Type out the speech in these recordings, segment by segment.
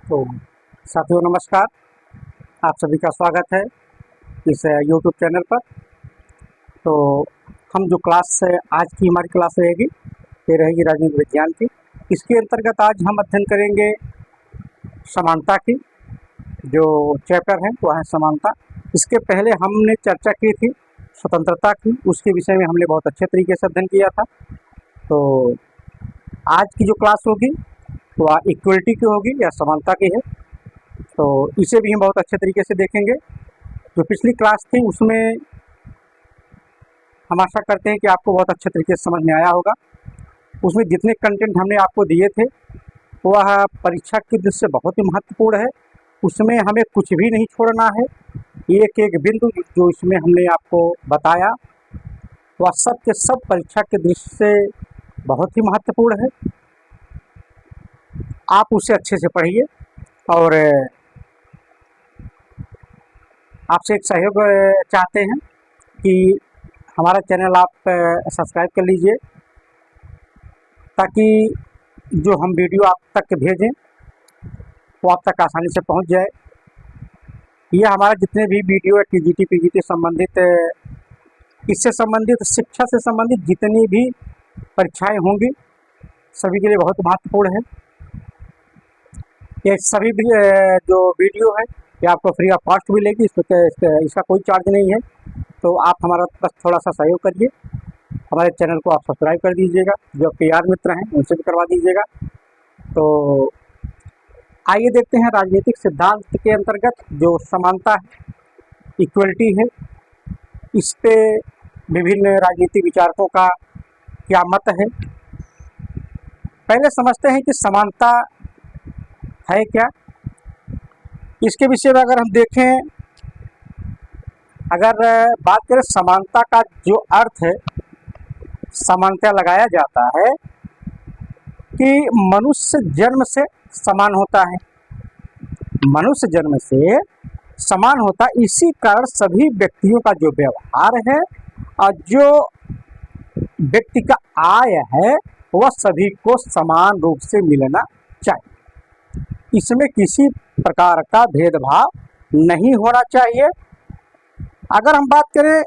तो साथियों नमस्कार, आप सभी का स्वागत है इस YouTube चैनल पर। तो हम जो क्लास आज की हमारी क्लास रहेगी ये रहेगी राजनीति विज्ञान की। इसके अंतर्गत आज हम अध्ययन करेंगे समानता की। जो चैप्टर है वो है समानता। इसके पहले हमने चर्चा की थी स्वतंत्रता की, उसके विषय में हमने बहुत अच्छे तरीके से अध्ययन किया था। तो आज की जो क्लास होगी वह इक्वलिटी की होगी या समानता की है, तो इसे भी हम बहुत अच्छे तरीके से देखेंगे। जो पिछली क्लास थी उसमें हम आशा करते हैं कि आपको बहुत अच्छे तरीके से समझ में आया होगा। उसमें जितने कंटेंट हमने आपको दिए थे वह परीक्षा की दृष्टि से बहुत ही महत्वपूर्ण है। उसमें हमें कुछ भी नहीं छोड़ना है। एक एक बिंदु जो इसमें हमने आपको बताया वह सब के सब परीक्षा की दृष्टि से बहुत ही महत्वपूर्ण है। आप उसे अच्छे से पढ़िए और आपसे एक सहयोग चाहते हैं कि हमारा चैनल आप सब्सक्राइब कर लीजिए, ताकि जो हम वीडियो आप तक भेजें वो आप तक आसानी से पहुंच जाए। यह हमारा जितने भी वीडियो है टीजीटी पीजीटी संबंधित, इससे संबंधित, शिक्षा से संबंधित जितनी भी परीक्षाएं होंगी सभी के लिए बहुत महत्वपूर्ण है। ये सभी भी जो वीडियो है ये आपको फ्री ऑफ कॉस्ट मिलेगी। इसका कोई चार्ज नहीं है। तो आप हमारा बस थोड़ा सा सहयोग करिए, हमारे चैनल को आप सब्सक्राइब कर दीजिएगा। जो PR मित्र हैं उनसे भी करवा दीजिएगा। तो आइए देखते हैं राजनीतिक सिद्धांत के अंतर्गत जो समानता है, इक्वलिटी है, इस पे विभिन्न राजनीतिक विचारकों का क्या मत है। पहले समझते हैं कि समानता है क्या। इसके विषय में अगर हम देखें, अगर बात करें समानता का जो अर्थ है, समानता लगाया जाता है कि मनुष्य जन्म से समान होता है। मनुष्य जन्म से समान होता है, इसी कारण सभी व्यक्तियों का जो व्यवहार है और जो व्यक्ति का आय है वह सभी को समान रूप से मिलना चाहिए। इसमें किसी प्रकार का भेदभाव नहीं होना चाहिए। अगर हम बात करें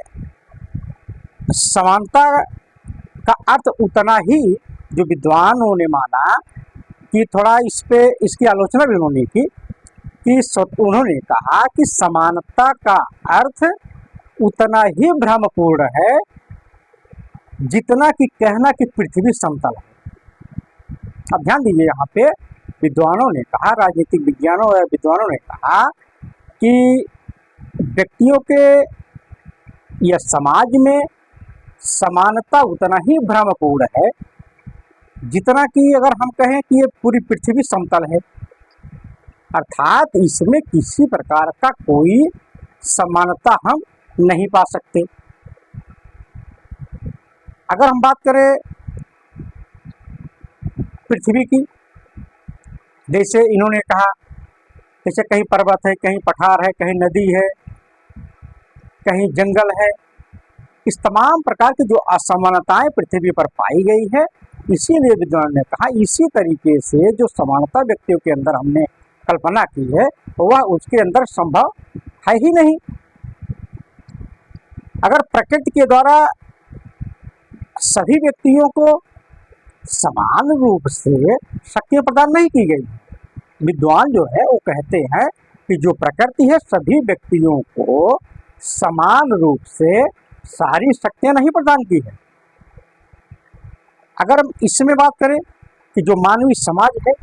समानता का अर्थ, उतना ही जो विद्वानों ने माना कि थोड़ा इसकी आलोचना भी उन्होंने की कि उन्होंने कहा कि समानता का अर्थ उतना ही भ्रमपूर्ण है जितना कि कहना कि पृथ्वी समतल है। अब ध्यान दीजिए, यहाँ पे विद्वानों ने कहा, राजनीतिक विज्ञानों या विद्वानों ने कहा कि व्यक्तियों के या समाज में समानता उतना ही भ्रमपूर्ण है जितना कि अगर हम कहें कि ये पूरी पृथ्वी समतल है, अर्थात इसमें किसी प्रकार का कोई समानता हम नहीं पा सकते। अगर हम बात करें पृथ्वी की, जैसे इन्होंने कहा, जैसे कहीं पर्वत है, कहीं पठार है, कहीं नदी है, कहीं जंगल है, इस तमाम प्रकार की जो असमानताएं पृथ्वी पर पाई गई है, इसीलिए विद्वान ने कहा इसी तरीके से जो समानता व्यक्तियों के अंदर हमने कल्पना की है वह उसके अंदर संभव है ही नहीं। अगर प्रकृति के द्वारा सभी व्यक्तियों को समान रूप से शक्तियां प्रदान नहीं की गई, विद्वान जो है वो कहते हैं कि जो प्रकृति है सभी व्यक्तियों को समान रूप से सारी शक्तियां नहीं प्रदान की है। अगर हम इसमें बात करें कि जो मानवीय समाज है,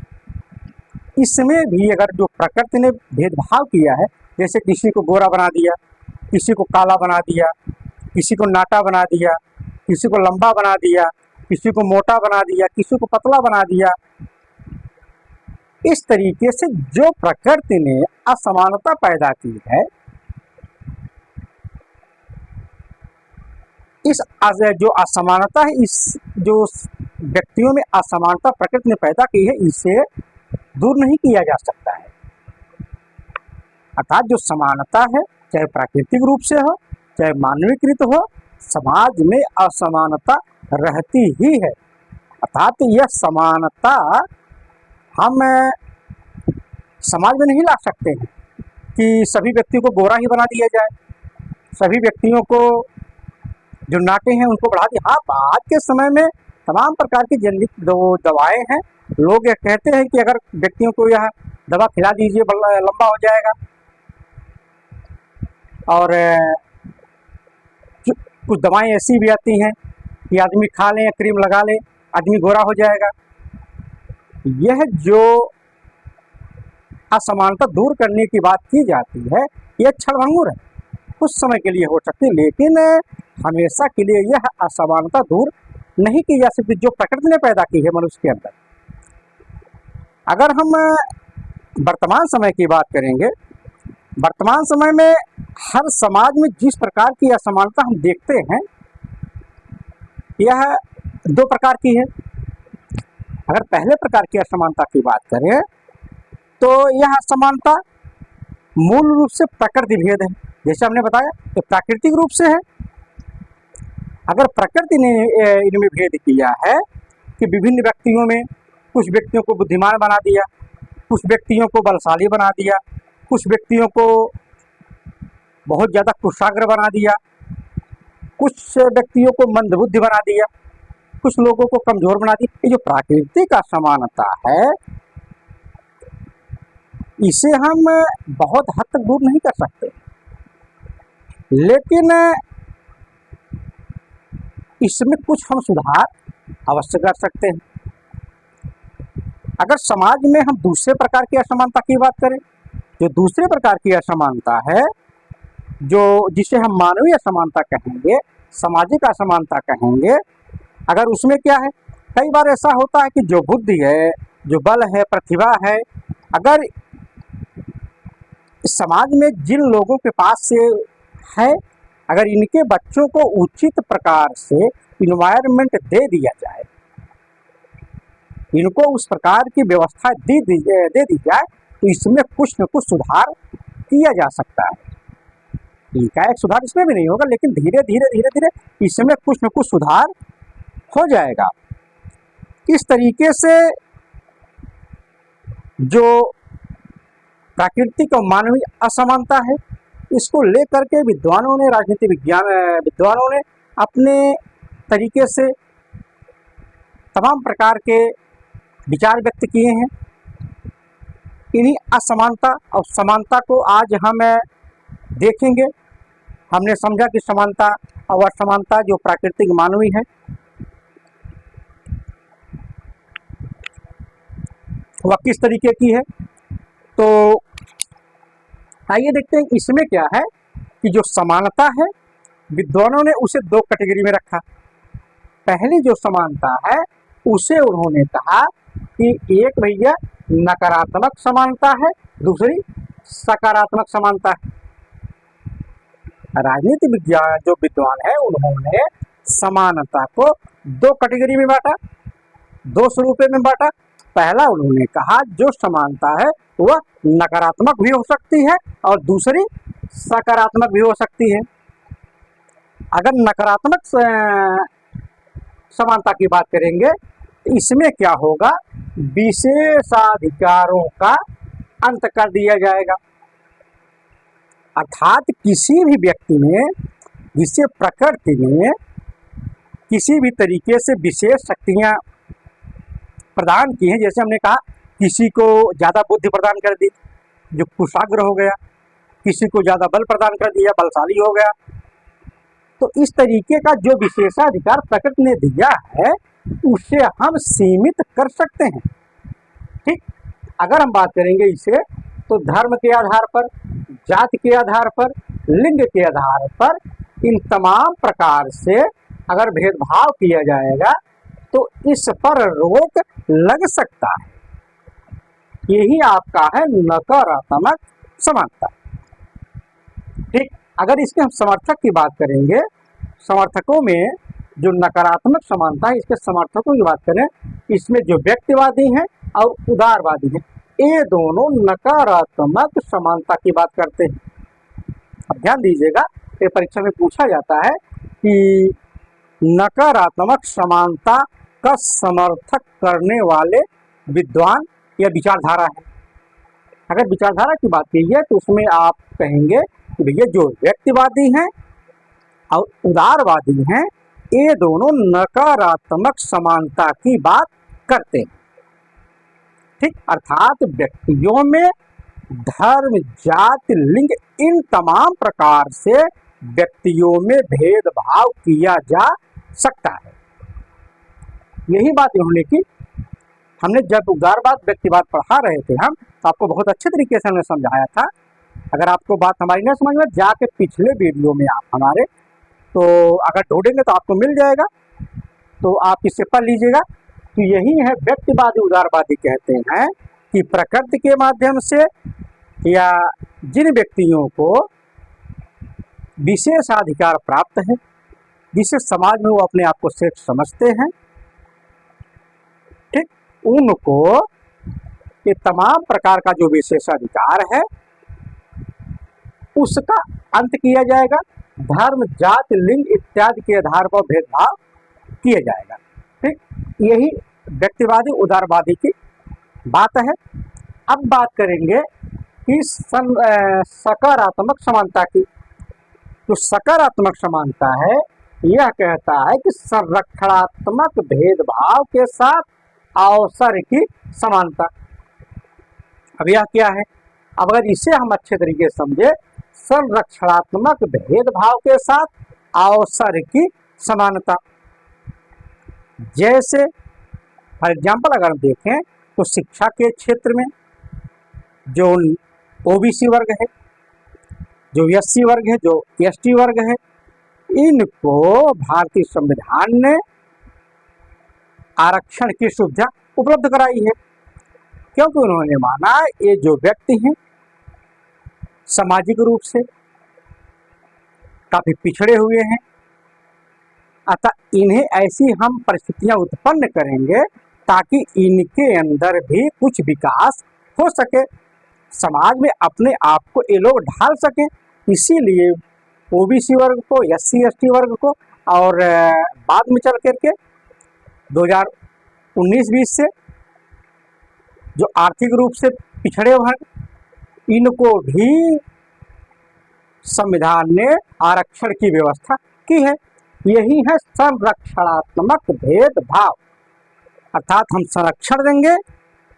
इसमें भी अगर जो प्रकृति ने भेदभाव किया है, जैसे किसी को गोरा बना दिया, किसी को काला बना दिया, किसी को नाटा बना दिया, किसी को लंबा बना दिया, किसी को मोटा बना दिया, किसी को पतला बना दिया, इस तरीके से जो प्रकृति ने असमानता पैदा की है, इस जो असमानता है, इस जो व्यक्तियों में असमानता प्रकृति ने पैदा की है, इसे दूर नहीं किया जा सकता है। अर्थात जो समानता है, चाहे प्राकृतिक रूप से हो चाहे मानवीकृत हो, समाज में असमानता रहती ही है। अर्थात यह समानता हम समाज में नहीं ला सकते हैं कि सभी व्यक्तियों को गोरा ही बना दिया जाए, सभी व्यक्तियों को जो नाटे हैं उनको बढ़ा दिया। हाँ, आज के समय में तमाम प्रकार की जेनेरिक दवाएं हैं। लोग ये कहते हैं कि अगर व्यक्तियों को यह दवा खिला दीजिए लंबा हो जाएगा, और कुछ दवाएं ऐसी भी आती हैं कि आदमी खा ले या क्रीम लगा ले, आदमी गोरा हो जाएगा। यह जो असमानता दूर करने की बात की जाती है, यह क्षणभंगुर है, कुछ समय के लिए हो सकती है, लेकिन हमेशा के लिए यह असमानता दूर नहीं की जा सकती जो प्रकृति ने पैदा की है मनुष्य के अंदर। अगर हम वर्तमान समय की बात करेंगे, वर्तमान समय में हर समाज में जिस प्रकार की असमानता हम देखते हैं, यह दो प्रकार की है। अगर पहले प्रकार की असमानता की बात करें तो यह असमानता मूल रूप से प्रकृति भेद है, जैसे हमने बताया तो प्राकृतिक रूप से है। अगर प्रकृति ने इनमें भेद किया है कि विभिन्न व्यक्तियों में कुछ व्यक्तियों को बुद्धिमान बना दिया, कुछ व्यक्तियों को बलशाली बना दिया, कुछ व्यक्तियों को बहुत ज़्यादा कुशाग्र बना दिया, कुछ व्यक्तियों को मंदबुद्धि बना दिया, कुछ लोगों को कमजोर बना दिया। ये जो प्राकृतिक असमानता है, इसे हम बहुत हद तक दूर नहीं कर सकते, लेकिन इसमें कुछ हम सुधार अवश्य कर सकते हैं। अगर समाज में हम दूसरे प्रकार की असमानता की बात करें, जो दूसरे प्रकार की असमानता है, जो जिसे हम मानवीय असमानता कहेंगे, सामाजिक असमानता कहेंगे, अगर उसमें क्या है, कई बार ऐसा होता है कि जो बुद्धि है, जो बल है, प्रतिभा है, अगर समाज में जिन लोगों के पास से है, अगर इनके बच्चों को उचित प्रकार से इन्वायरमेंट दे दिया जाए, इनको उस प्रकार की व्यवस्था दे दी जाए, तो इसमें कुछ न कुछ सुधार किया जा सकता है। इनका एक सुधार इसमें भी नहीं होगा, लेकिन धीरे धीरे इसमें कुछ न कुछ सुधार हो जाएगा। इस तरीके से जो प्राकृतिक और मानवीय असमानता है, इसको लेकर के विद्वानों ने, राजनीति विद्वानों ने अपने तरीके से तमाम प्रकार के विचार व्यक्त किए हैं। इन्हीं असमानता और समानता को आज हम देखेंगे। हमने समझा कि समानता और असमानता जो प्राकृतिक मानवीय है, वह किस तरीके की है। तो आइए देखते हैं इसमें क्या है कि जो समानता है, विद्वानों ने उसे दो कैटेगरी में रखा। पहली जो समानता है उसे उन्होंने कहा कि एक भैया नकारात्मक समानता है, दूसरी सकारात्मक समानता है। राजनीति विज्ञान जो विद्वान है, उन्होंने समानता को दो कैटेगरी में बांटा, दो स्वरूपों में बांटा। पहला उन्होंने कहा जो समानता है वह नकारात्मक भी हो सकती है और दूसरी सकारात्मक भी हो सकती है। अगर नकारात्मक समानता की बात करेंगे तो इसमें क्या होगा, विशेषाधिकारों का अंत कर दिया जाएगा। अर्थात किसी भी व्यक्ति ने, जिसे प्रकृति ने किसी भी तरीके से विशेष शक्तियां प्रदान की हैं, जैसे हमने कहा किसी को ज़्यादा बुद्धि प्रदान कर दी, जो कुशाग्र हो गया, किसी को ज़्यादा बल प्रदान कर दिया, बलशाली हो गया। तो इस तरीके का जो विशेषाधिकार प्रकृति ने दिया है, उसे हम सीमित कर सकते हैं। ठीक, अगर हम बात करेंगे इसे, तो धर्म के आधार पर, जाति के आधार पर, लिंग के आधार पर, इन तमाम प्रकार से अगर भेदभाव किया जाएगा तो इस पर रोक लग सकता है। यही आपका है नकारात्मक समानता। ठीक, अगर इसके हम समर्थक की बात करेंगे, समर्थकों में जो नकारात्मक समानता है, इसके समर्थकों की बात करें, इसमें जो व्यक्तिवादी हैं और उदारवादी हैं, ये दोनों नकारात्मक समानता की बात करते हैं। अब ध्यान दीजिएगा, ये परीक्षा में पूछा जाता है कि नकारात्मक समानता का समर्थक करने वाले विद्वान या विचारधारा है। अगर विचारधारा की बात की है तो उसमें आप कहेंगे कि भैया जो व्यक्तिवादी हैं और उदारवादी हैं, ये दोनों नकारात्मक समानता की बात करते हैं। ठीक, अर्थात व्यक्तियों में धर्म, जाति, लिंग, इन तमाम प्रकार से व्यक्तियों में भेदभाव किया जा सकता है। यही बात इन्होंने की। हमने जब उदारवाद व्यक्तिवाद पढ़ा रहे थे हम, तो आपको बहुत अच्छे तरीके से हमने समझाया था। अगर आपको बात हमारी नहीं समझ में, जाके पिछले वीडियो में आप हमारे तो अगर ढूंढेंगे तो आपको मिल जाएगा, तो आप इसे पढ़ लीजिएगा। तो यही है व्यक्तिवादी उदारवादी कहते हैं कि प्रकृति के माध्यम से या जिन व्यक्तियों को विशेषाधिकार प्राप्त है, जिसे समाज में वो अपने आप को श्रेष्ठ समझते हैं, ठीक, उनको ये तमाम प्रकार का जो विशेषाधिकार है उसका अंत किया जाएगा। धर्म, जाति, लिंग इत्यादि के आधार पर भेदभाव किया जाएगा। ठीक, यही व्यक्तिवादी उदारवादी की बात है। अब बात करेंगे कि सकारात्मक समानता की। जो सकारात्मक समानता है, यह कहता है कि संरक्षणात्मक भेदभाव के साथ अवसर की समानता। अब यह क्या है? अब अगर इसे हम अच्छे तरीके से समझे, संरक्षणात्मक भेदभाव के साथ अवसर की समानता, जैसे फॉर एग्जाम्पल अगर हम देखें तो शिक्षा के क्षेत्र में जो ओबीसी वर्ग है, जो एससी वर्ग है, जो एसटी वर्ग है, इनको भारतीय संविधान ने आरक्षण की सुविधा उपलब्ध कराई है, क्योंकि उन्होंने माना ये जो व्यक्ति हैं सामाजिक रूप से काफी पिछड़े हुए हैं, अतः इन्हें ऐसी हम परिस्थितियां उत्पन्न करेंगे ताकि इनके अंदर भी कुछ विकास हो सके, समाज में अपने आप को ये लोग ढाल सकें। इसीलिए ओबीसी वर्ग को, एससी एसटी वर्ग को और बाद में चल करके 2019-20 से जो आर्थिक रूप से पिछड़े वर्ग, इनको भी संविधान ने आरक्षण की व्यवस्था की है। यही है संरक्षणात्मक भेदभाव, अर्थात हम संरक्षण देंगे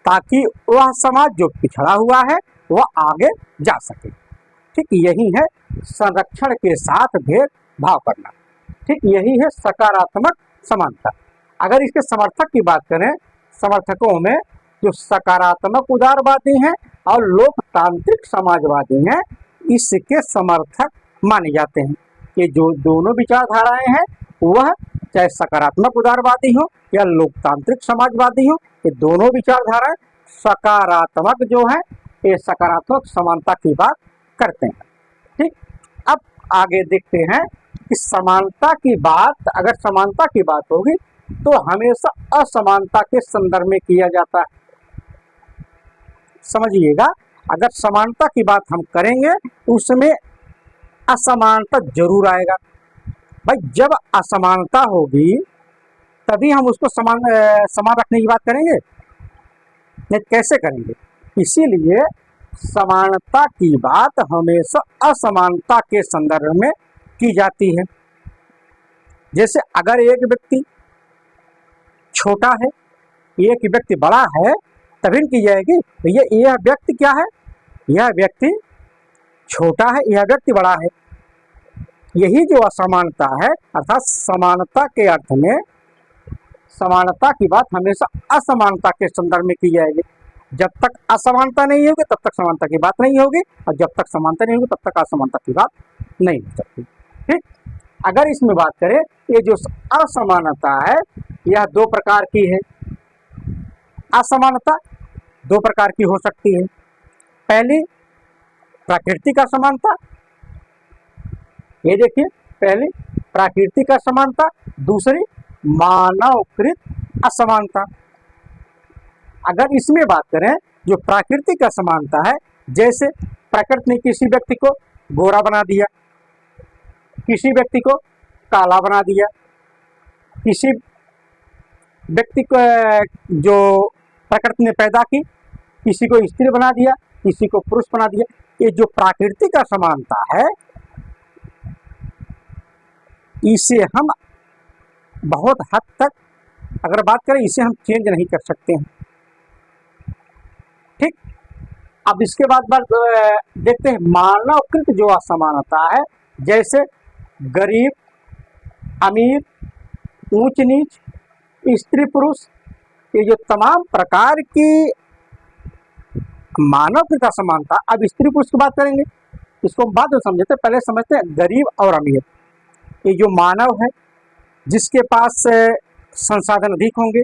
ताकि वह समाज जो पिछड़ा हुआ है वह आगे जा सके। ठीक, यही है संरक्षण के साथ भेदभाव करना। ठीक, यही है सकारात्मक समानता। अगर इसके समर्थक की बात करें, समर्थकों में जो सकारात्मक उदारवादी हैं और लोकतांत्रिक समाजवादी हैं, इसके समर्थक माने जाते हैं। ये जो दोनों विचारधाराएं हैं, वह चाहे सकारात्मक उदारवादी हो या लोकतांत्रिक समाजवादी हो, ये दोनों विचारधाराएं सकारात्मक जो है, ये सकारात्मक समानता की बात करते हैं। ठीक, अब आगे देखते हैं कि समानता की बात, अगर समानता की बात होगी तो हमेशा असमानता के संदर्भ में किया जाता है। समझिएगा, अगर समानता की बात हम करेंगे तो उसमें असमानता जरूर आएगा। भाई, जब असमानता होगी तभी हम उसको समान रखने की बात करेंगे, नहीं कैसे करेंगे? इसीलिए समानता की बात हमेशा असमानता के संदर्भ में की जाती है। जैसे अगर एक व्यक्ति छोटा है, एक व्यक्ति बड़ा है, तभी की जाएगी यह व्यक्ति क्या है, यह व्यक्ति छोटा है, यह व्यक्ति बड़ा है। यही जो असमानता है, अर्थात समानता के अर्थ में समानता की बात हमेशा असमानता के संदर्भ में की जाएगी। जब तक असमानता नहीं होगी तब तक समानता की बात नहीं होगी, और जब तक समानता नहीं होगी तब तक असमानता की बात नहीं हो सकती। ठीक, अगर इसमें बात करें, ये जो असमानता है यह दो प्रकार की है। असमानता दो प्रकार की हो सकती है। पहली प्राकृतिक असमानता, ये देखिए, पहली प्राकृतिक असमानता, दूसरी मानवकृत असमानता। अगर इसमें बात करें, जो प्राकृतिक असमानता है, जैसे प्रकृति ने किसी व्यक्ति को गोरा बना दिया, किसी व्यक्ति को काला बना दिया, किसी व्यक्ति को जो प्रकृति ने पैदा की, किसी को स्त्री बना दिया, किसी को पुरुष बना दिया। ये जो प्राकृतिक असमानता है इसे हम बहुत हद तक अगर बात करें इसे हम चेंज नहीं कर सकते हैं। ठीक, अब इसके बाद देखते हैं मानवकृत जो असमानता है, जैसे गरीब अमीर, ऊंच नीच, स्त्री पुरुष, ये जो तमाम प्रकार की मानवकृत असमानता। अब स्त्री पुरुष की बात करेंगे, इसको हम बाद में समझते हैं, पहले समझते हैं गरीब और अमीर। ये जो मानव है जिसके पास संसाधन अधिक होंगे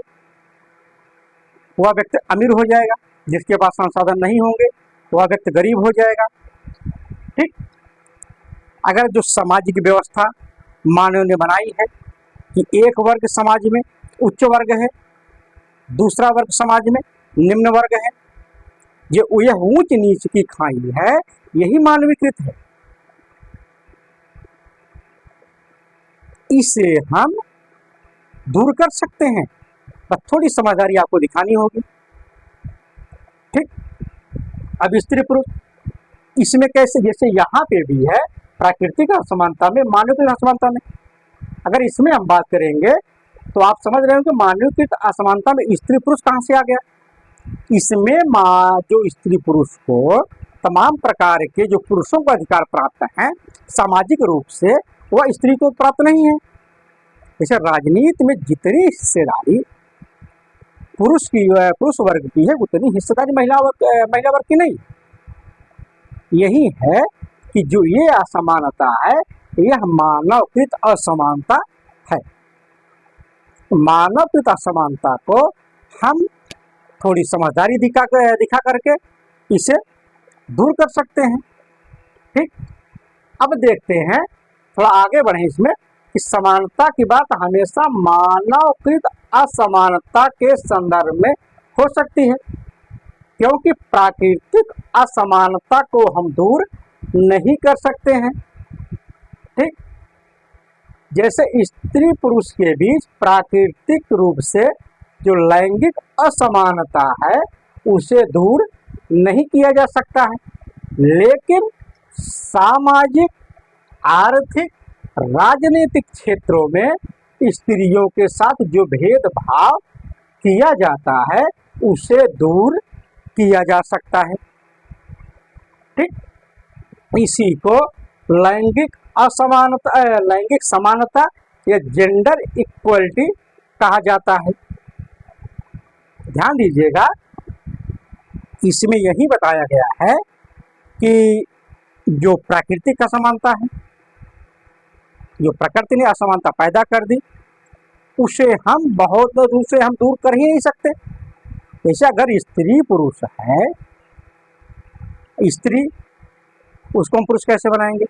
वह व्यक्ति अमीर हो जाएगा, जिसके पास संसाधन नहीं होंगे वह व्यक्ति गरीब हो जाएगा। ठीक, अगर जो सामाजिक व्यवस्था मानव ने बनाई है कि एक वर्ग समाज में उच्च वर्ग है, दूसरा वर्ग समाज में निम्न वर्ग है, यह ऊंच नीच की खाई है, यही मानवीकृत है। इसे हम दूर कर सकते हैं, बस थोड़ी समझदारी आपको दिखानी होगी। ठीक, अब स्त्री पुरुष इसमें कैसे, जैसे यहाँ पे भी है प्राकृतिक असमानता में, मानवीकृत असमानता में, अगर इसमें हम बात करेंगे तो आप समझ रहे हो कि मानवीकृत असमानता में स्त्री पुरुष कहाँ से आ गया। इसमें जो स्त्री पुरुष को तमाम प्रकार के जो पुरुषों को अधिकार प्राप्त हैं सामाजिक रूप से, वह स्त्री को प्राप्त नहीं है। जैसे राजनीति में जितनी हिस्सेदारी पुरुष वर्ग की है उतनी हिस्सेदारी महिला वर्ग की नहीं। यही है कि जो ये असमानता है यह मानवकृत असमानता है। मानवकृत असमानता को हम थोड़ी समझदारी दिखा करके इसे दूर कर सकते हैं। ठीक, अब देखते हैं, थोड़ा आगे बढ़े इसमें, कि समानता की बात हमेशा मानवकृत असमानता के संदर्भ में हो सकती है, क्योंकि प्राकृतिक असमानता को हम दूर नहीं कर सकते हैं। ठीक, जैसे स्त्री पुरुष के बीच प्राकृतिक रूप से जो लैंगिक असमानता है उसे दूर नहीं किया जा सकता है, लेकिन सामाजिक, आर्थिक, राजनीतिक क्षेत्रों में स्त्रियों के साथ जो भेदभाव किया जाता है उसे दूर किया जा सकता है। ठीक, इसी को लैंगिक असमानता, लैंगिक समानता या जेंडर इक्वलिटी कहा जाता है। ध्यान दीजिएगा, इसमें यही बताया गया है कि जो प्राकृतिक असमानता है, जो प्रकृति ने असमानता पैदा कर दी, उसे हम बहुत दूर से हम दूर कर ही नहीं सकते। जैसे अगर स्त्री पुरुष है, स्त्री उसको हम पुरुष कैसे बनाएंगे,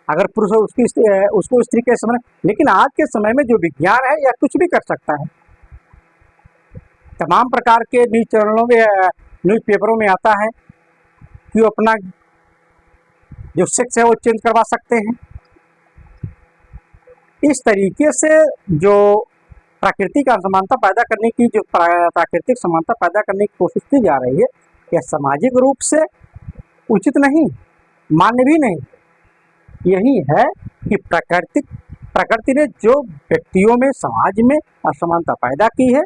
अगर पुरुष उसको स्त्री कैसे बनाए। लेकिन आज के समय में जो विज्ञान है यह कुछ भी कर सकता है। तमाम प्रकार के न्यूज चैनलों में, न्यूज पेपरों में आता है कि वो अपना जो सेक्स है वो चेंज करवा सकते हैं। इस तरीके से जो प्राकृतिक असमानता पैदा करने की, जो प्राकृतिक समानता पैदा करने की कोशिश की जा रही है, यह सामाजिक रूप से उचित नहीं, मान्य भी नहीं। यही है कि प्रकृति ने जो व्यक्तियों में, समाज में असमानता पैदा की है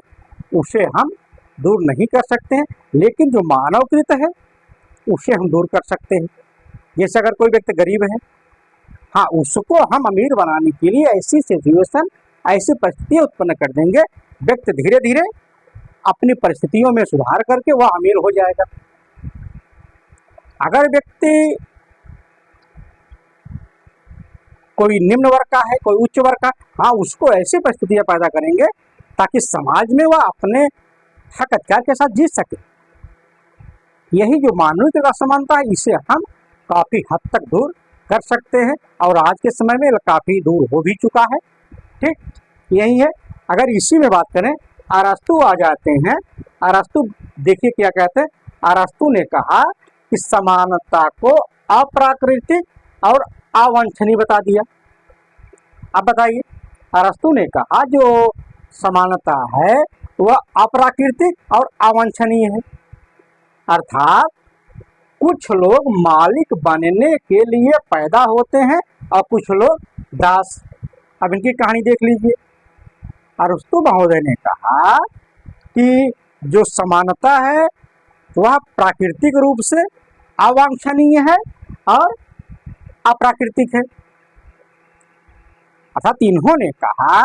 उसे हम दूर नहीं कर सकते हैं, लेकिन जो मानवकृत है उसे हम दूर कर सकते हैं। जैसे अगर कोई व्यक्ति गरीब है, हाँ, उसको हम अमीर बनाने के लिए ऐसी सिचुएशन, ऐसी परिस्थितियाँ उत्पन्न कर देंगे, व्यक्ति धीरे धीरे अपनी परिस्थितियों में सुधार करके वह अमीर हो जाएगा। अगर व्यक्ति कोई निम्न वर्ग का है, कोई उच्च वर्ग का, हाँ, उसको ऐसी परिस्थितियाँ पैदा करेंगे ताकि समाज में वह अपने हक अधिकार के साथ जीत सके। यही जो मानवीय असमानता है इसे हम काफ़ी हद तक दूर कर सकते हैं, और आज के समय में काफ़ी दूर हो भी चुका है। ठीक, यही है। अगर इसी में बात करें, अरस्तु आ जाते हैं। अरस्तु देखिए क्या कहते हैं। अरस्तु ने कहा कि समानता को अप्राकृतिक और अवांछनीय बता दिया। अब बताइए, अरस्तु ने कहा जो समानता है वह अप्राकृतिक और अवांछनीय है, अर्थात कुछ लोग मालिक बनने के लिए पैदा होते हैं और कुछ लोग दास। अब इनकी कहानी देख लीजिए। अरस्तु महोदय ने कहा कि जो समानता है वह प्राकृतिक रूप से अवांछनीय है और अप्राकृतिक है। अर्थात इन्होंने कहा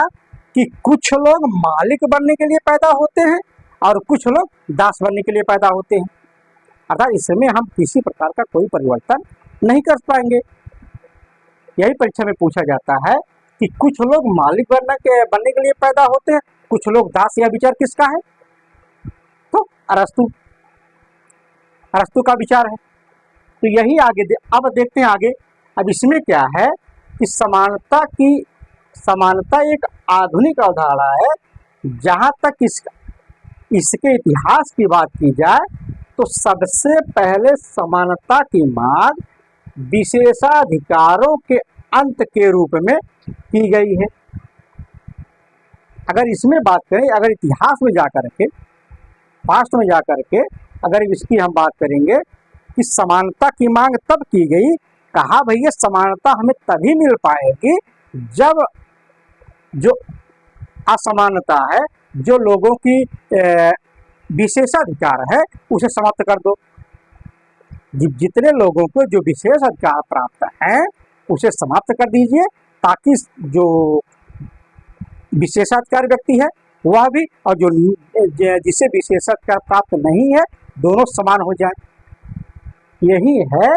कि कुछ लोग मालिक बनने के लिए पैदा होते हैं और कुछ लोग दास बनने के लिए पैदा होते हैं। अर्थात इसमें हम किसी प्रकार का कोई परिवर्तन नहीं कर पाएंगे। यही परीक्षा में पूछा जाता है कि कुछ लोग मालिक बनने के लिए पैदा होते हैं, कुछ लोग दास। यह विचार किसका है? तो अरस्तु का विचार है। तो यही अब देखते हैं आगे। अब इसमें क्या है कि समानता एक आधुनिक अवधारणा है। जहाँ तक इसके इतिहास की बात की जाए तो सबसे पहले समानता की मांग विशेषाधिकारों के अंत के रूप में की गई है। अगर इसमें बात करें, अगर इतिहास में जाकर के, पास्ट में जाकर के अगर इसकी हम बात करेंगे कि समानता की मांग तब की गई, कहा भैया समानता हमें तभी मिल पाएगी जब जो असमानता है, जो लोगों की विशेषाधिकार है, उसे समाप्त कर दो। जितने लोगों को जो विशेष अधिकार प्राप्त है उसे समाप्त कर दीजिए, ताकि जो विशेषाधिकार व्यक्ति है वह भी और जो जिसे विशेषाधिकार प्राप्त नहीं है, दोनों समान हो जाए। यही है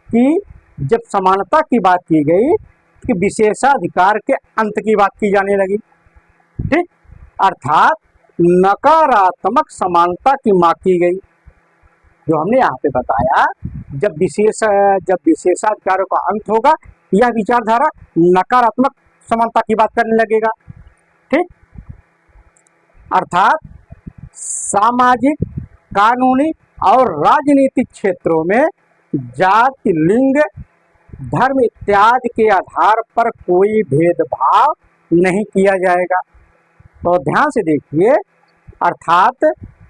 कि जब समानता की बात की गई कि विशेषाधिकार के अंत की बात की जाने लगी। ठीक, अर्थात नकारात्मक समानता की मांग की गई। जो हमने यहाँ पे बताया, जब विशेषाधिकारों का अंत होगा, यह विचारधारा नकारात्मक समानता की बात करने लगेगा। ठीक, अर्थात सामाजिक, कानूनी और राजनीतिक क्षेत्रों में जाति, लिंग, धर्म इत्यादि के आधार पर कोई भेदभाव नहीं किया जाएगा। तो ध्यान से देखिए, अर्थात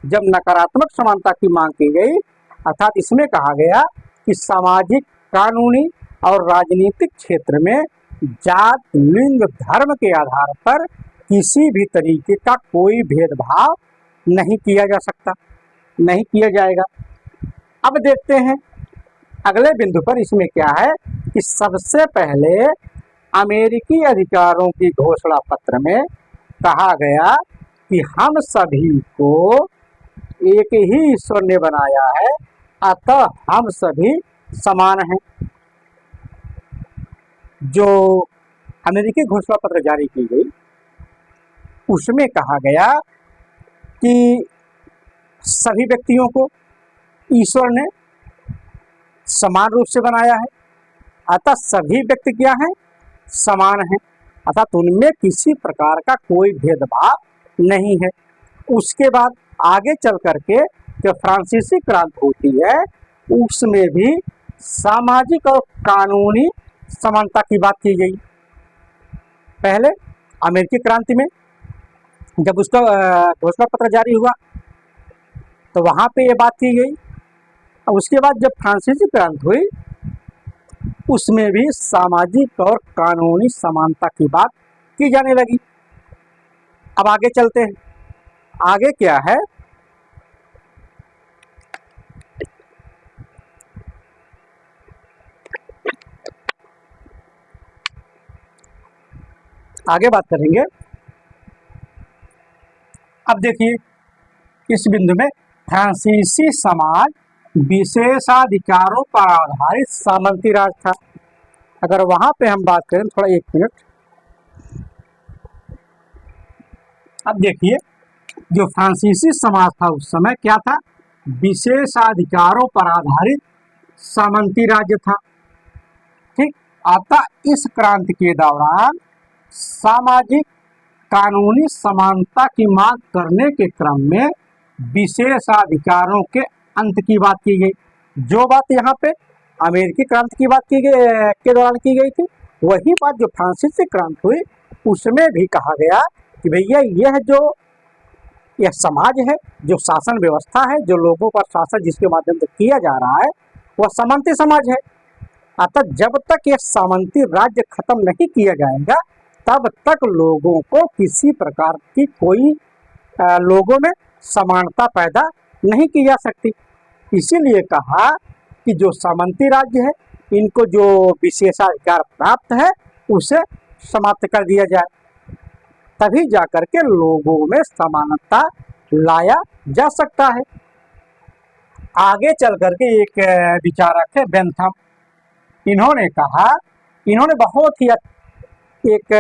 जब नकारात्मक समानता की मांग की गई, अर्थात इसमें कहा गया कि सामाजिक, कानूनी और राजनीतिक क्षेत्र में जाति, लिंग, धर्म के आधार पर किसी भी तरीके का कोई भेदभाव नहीं किया जा सकता, नहीं किया जाएगा। अब देखते हैं अगले बिंदु पर। इसमें क्या है कि सबसे पहले अमेरिकी अधिकारों की घोषणा पत्र में कहा गया कि हम सभी को एक ही ईश्वर ने बनाया है, अतः हम सभी समान हैं। जो अमेरिकी घोषणा पत्र जारी की गई, उसमें कहा गया कि सभी व्यक्तियों को ईश्वर ने समान रूप से बनाया है, अतः सभी व्यक्ति क्या हैं? समान हैं, अर्थात उनमें किसी प्रकार का कोई भेदभाव नहीं है। उसके बाद आगे चल करके जो फ्रांसीसी क्रांति होती है, उसमें भी सामाजिक और कानूनी समानता की बात की गई। पहले अमेरिकी क्रांति में जब उसका घोषणा पत्र जारी हुआ तो वहाँ पे ये बात की गई। और उसके बाद जब फ्रांसीसी क्रांति हुई, उसमें भी सामाजिक और कानूनी समानता की बात की जाने लगी। अब आगे चलते हैं। आगे क्या है? आगे बात करेंगे। अब देखिए, इस बिंदु में फ्रांसीसी समाज विशेषाधिकारों पर आधारित सामंती राज था। अगर वहां पे हम बात करें, थोड़ा एक मिनट। अब देखिए, जो फ्रांसीसी समाज था उस समय क्या था? विशेषाधिकारों पर आधारित सामंती राज्य था। ठीक, अतः इस क्रांति के दौरान सामाजिक, कानूनी समानता की मांग करने के क्रम में विशेषाधिकारों के अंत की बात की गई। जो बात यहाँ पे अमेरिकी क्रांति की बात की गई के दौरान की गई थी, वही बात जो फ्रांसीसी क्रांति हुई उसमें भी कहा गया कि भैया यह समाज है, जो शासन व्यवस्था है, जो लोगों पर शासन जिसके माध्यम से किया जा रहा है, वह सामंती समाज है। अतः जब तक यह सामंती राज्य खत्म नहीं किया जाएगा तब तक लोगों को किसी प्रकार की कोई लोगों में समानता पैदा नहीं की जा सकती। इसीलिए कहा कि जो सामंती राज्य है इनको जो विशेषाधिकार प्राप्त है उसे समाप्त कर दिया जाए, तभी जाकर के लोगों में समानता लाया जा सकता है। आगे चल करके एक विचारक है बेंथम, इन्होंने कहा, इन्होंने बहुत ही एक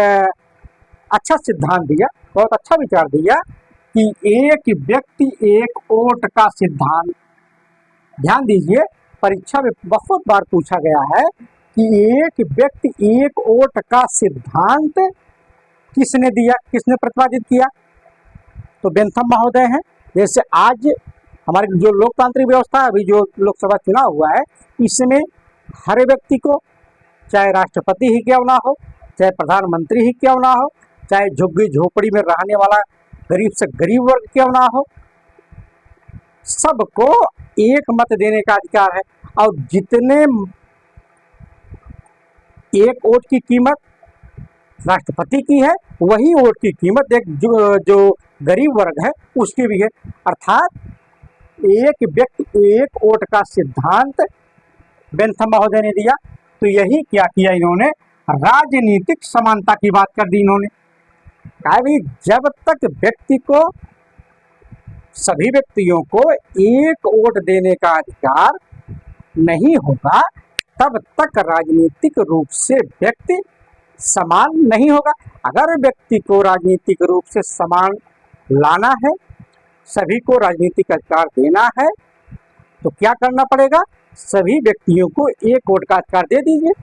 अच्छा सिद्धांत दिया, बहुत अच्छा विचार दिया कि एक व्यक्ति एक वोट का सिद्धांत। ध्यान दीजिए, परीक्षा में बहुत बार पूछा गया है कि एक व्यक्ति एक वोट का सिद्धांत किसने दिया, किसने प्रतिपादित किया? तो बेंथम महोदय हैं। जैसे आज हमारी जो लोकतांत्रिक व्यवस्था, अभी जो लोकसभा चुनाव हुआ है, इसमें हर व्यक्ति को, चाहे राष्ट्रपति ही क्यों ना हो, चाहे प्रधानमंत्री ही क्यों ना हो, चाहे झुग्गी झोपड़ी में रहने वाला गरीब से गरीब वर्ग क्यों ना हो, सबको एक मत देने का अधिकार है। और जितने एक वोट की कीमत राष्ट्रपति की है, वही वोट की कीमत एक जो गरीब वर्ग है उसकी भी है। अर्थात एक व्यक्ति एक वोट का सिद्धांत बेंथम महोदय ने दिया। तो यही क्या किया इन्होंने, राजनीतिक समानता की बात कर दी इन्होंने। कहा भाई जब तक व्यक्ति को, सभी व्यक्तियों को एक वोट देने का अधिकार नहीं होगा तब तक राजनीतिक रूप से व्यक्ति समान नहीं होगा। अगर व्यक्ति को राजनीतिक रूप से समान लाना है, सभी को राजनीतिक अधिकार देना है, तो क्या करना पड़ेगा? सभी व्यक्तियों को एक वोट का अधिकार दे दीजिए।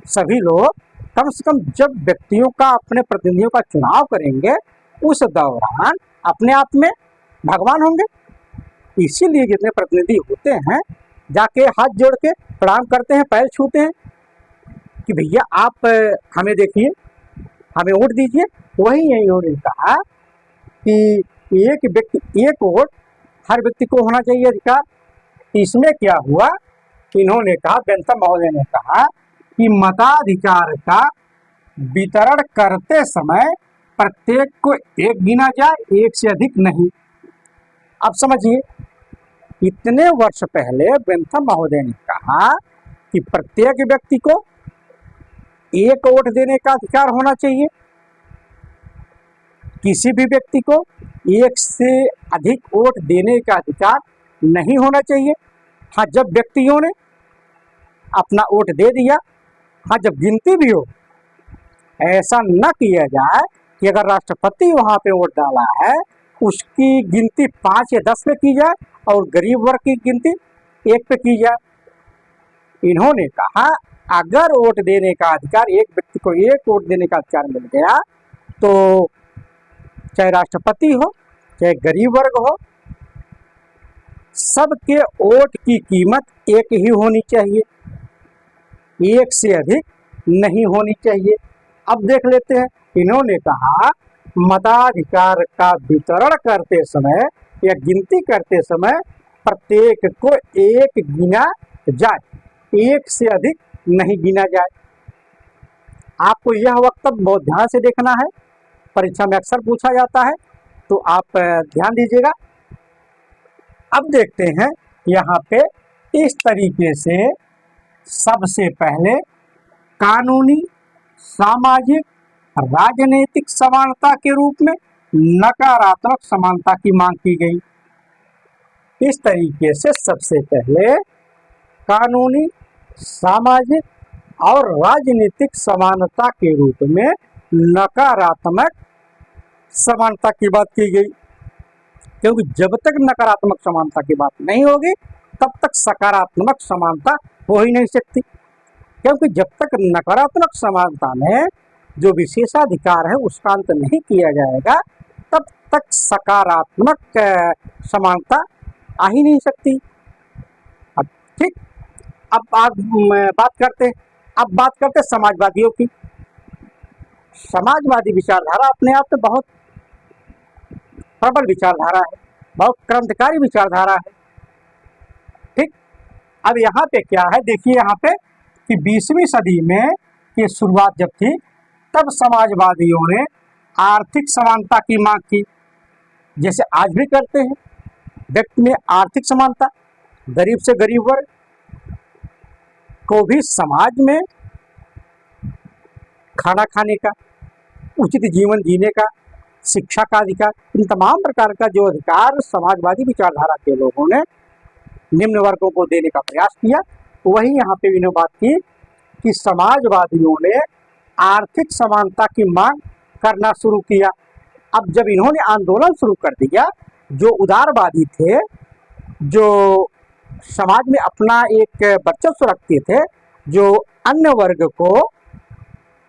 सभी लोग कम से कम जब व्यक्तियों का, अपने प्रतिनिधियों का चुनाव करेंगे उस दौरान अपने आप में भगवान होंगे। इसीलिए जितने प्रतिनिधि होते हैं जाके हाथ जोड़ के प्रणाम करते हैं, पैर छूते हैं कि भैया आप हमें देखिए, हमें वोट दीजिए। वही इन्होंने कहा कि एक व्यक्ति एक वोट, हर व्यक्ति को होना चाहिए अधिकार। इसमें क्या हुआ, इन्होंने कहा, बेंथम महोदय ने कहा कि मताधिकार का वितरण करते समय प्रत्येक को एक गिना जाए, एक से अधिक नहीं। अब समझिए, इतने वर्ष पहले बेंथम महोदय ने कहा कि प्रत्येक व्यक्ति को एक वोट देने का अधिकार होना चाहिए, किसी भी व्यक्ति को एक से अधिक वोट देने का अधिकार नहीं होना चाहिए। हाँ, जब व्यक्तियों ने अपना वोट दे दिया, हाँ जब गिनती भी हो, ऐसा न किया जाए कि अगर राष्ट्रपति वहां पे वोट डाला है उसकी गिनती 5 या 10 पे की जाए और गरीब वर्ग की गिनती 1 पे की जाए। इन्होंने कहा अगर वोट देने का अधिकार, एक व्यक्ति को एक वोट देने का अधिकार मिल गया तो चाहे राष्ट्रपति हो चाहे गरीब वर्ग हो, सबके वोट की कीमत एक ही होनी चाहिए, एक से अधिक नहीं होनी चाहिए। अब देख लेते हैं, इन्होंने कहा मताधिकार का वितरण करते समय या गिनती करते समय प्रत्येक को एक गिना जाए, एक से अधिक नहीं गिना जाए। आपको यह वक्तव्य बहुत ध्यान से देखना है, परीक्षा में अक्सर पूछा जाता है, तो आप ध्यान दीजिएगा। अब देखते हैं यहाँ पे इस तरीके से सबसे पहले कानूनी, सामाजिक, राजनीतिक समानता के रूप में नकारात्मक समानता की मांग की गई। इस तरीके से सबसे पहले कानूनी, सामाजिक और राजनीतिक समानता के रूप में नकारात्मक समानता की बात की गई, क्योंकि जब तक नकारात्मक समानता की बात नहीं होगी तब तक सकारात्मक समानता हो ही नहीं सकती। क्योंकि जब तक नकारात्मक समानता में जो विशेषाधिकार है उसका अंत नहीं किया जाएगा तब तक सकारात्मक समानता आ ही नहीं सकती। अब ठीक, अब बात करते समाजवादियों की। समाजवादी विचारधारा अपने आप में बहुत प्रबल विचारधारा है, बहुत क्रांतिकारी विचारधारा है। ठीक, अब यहाँ पे क्या है, देखिए यहाँ पे कि 20वीं सदी में की शुरुआत जब थी तब समाजवादियों ने आर्थिक समानता की मांग की, जैसे आज भी करते हैं। व्यक्ति में आर्थिक समानता, गरीब से गरीब वर्ग को भी समाज में खाना खाने का, उचित जीवन जीने का, शिक्षा का अधिकार, इन तमाम प्रकार का जो अधिकार समाजवादी विचारधारा के लोगों ने निम्न वर्गों को देने का प्रयास किया। वही यहाँ पे इन्होंने बात की कि समाजवादियों ने आर्थिक समानता की मांग करना शुरू किया। अब जब इन्होंने आंदोलन शुरू कर दिया, जो उदारवादी थे, जो समाज में अपना एक वर्चस्व रखते थे, जो अन्य वर्ग को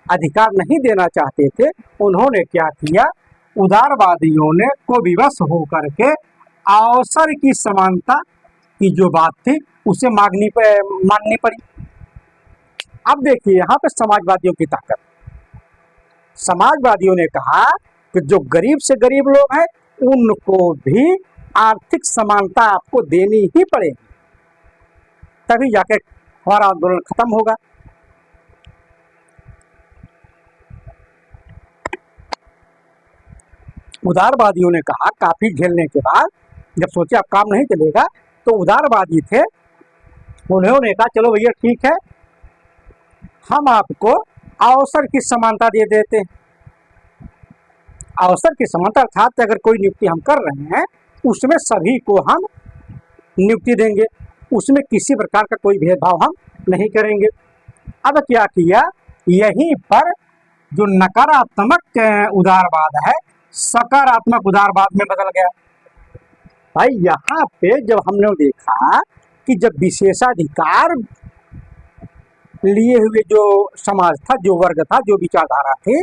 अधिकार नहीं देना चाहते थे, उन्होंने क्या किया, उदारवादियों ने को विवश होकर के अवसर की समानता की जो बात थी उसे माननी पड़ी। अब देखिए यहाँ पे समाजवादियों की ताकत। समाजवादियों ने कहा कि जो गरीब से गरीब लोग हैं उनको भी आर्थिक समानता आपको देनी ही पड़ेगी, तभी जाके हमारा आंदोलन खत्म होगा। उदारवादियों ने कहा, काफी झेलने के बाद जब सोचे अब काम नहीं चलेगा, तो उदारवादी थे, उन्होंने कहा चलो भैया ठीक है, हम आपको अवसर की समानता दे देते हैं। अवसर की समानता अर्थात अगर कोई नियुक्ति हम कर रहे हैं उसमें सभी को हम नियुक्ति देंगे, उसमें किसी प्रकार का कोई भेदभाव हम नहीं करेंगे। अब क्या किया, यहीं पर जो नकारात्मक उदारवाद है सकारात्मक उदारवाद में बदल गया। भाई यहाँ पे जब हमने देखा कि जब विशेषाधिकार लिए हुए जो समाज था, जो वर्ग था, जो विचारधारा थे,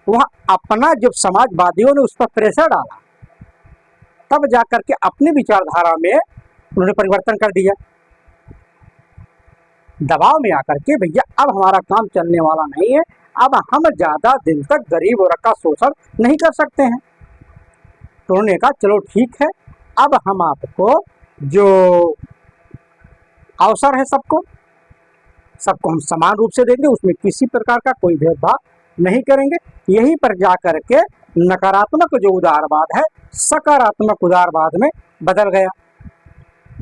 वह अपना जब समाजवादियों ने उस पर प्रेशर डाला, तब जाकर के अपनी विचारधारा में उन्होंने परिवर्तन कर दिया। दबाव में आकर के भैया अब हमारा काम चलने वाला नहीं है, अब हम ज्यादा दिन तक गरीब वर्ग का शोषण नहीं कर सकते हैं। तो उन्होंने कहा चलो ठीक है, अब हम आपको जो अवसर है सबको हम समान रूप से देंगे, उसमें किसी प्रकार का कोई भेदभाव नहीं करेंगे। यहीं पर जाकर के नकारात्मक जो उदारवाद है सकारात्मक उदारवाद में बदल गया।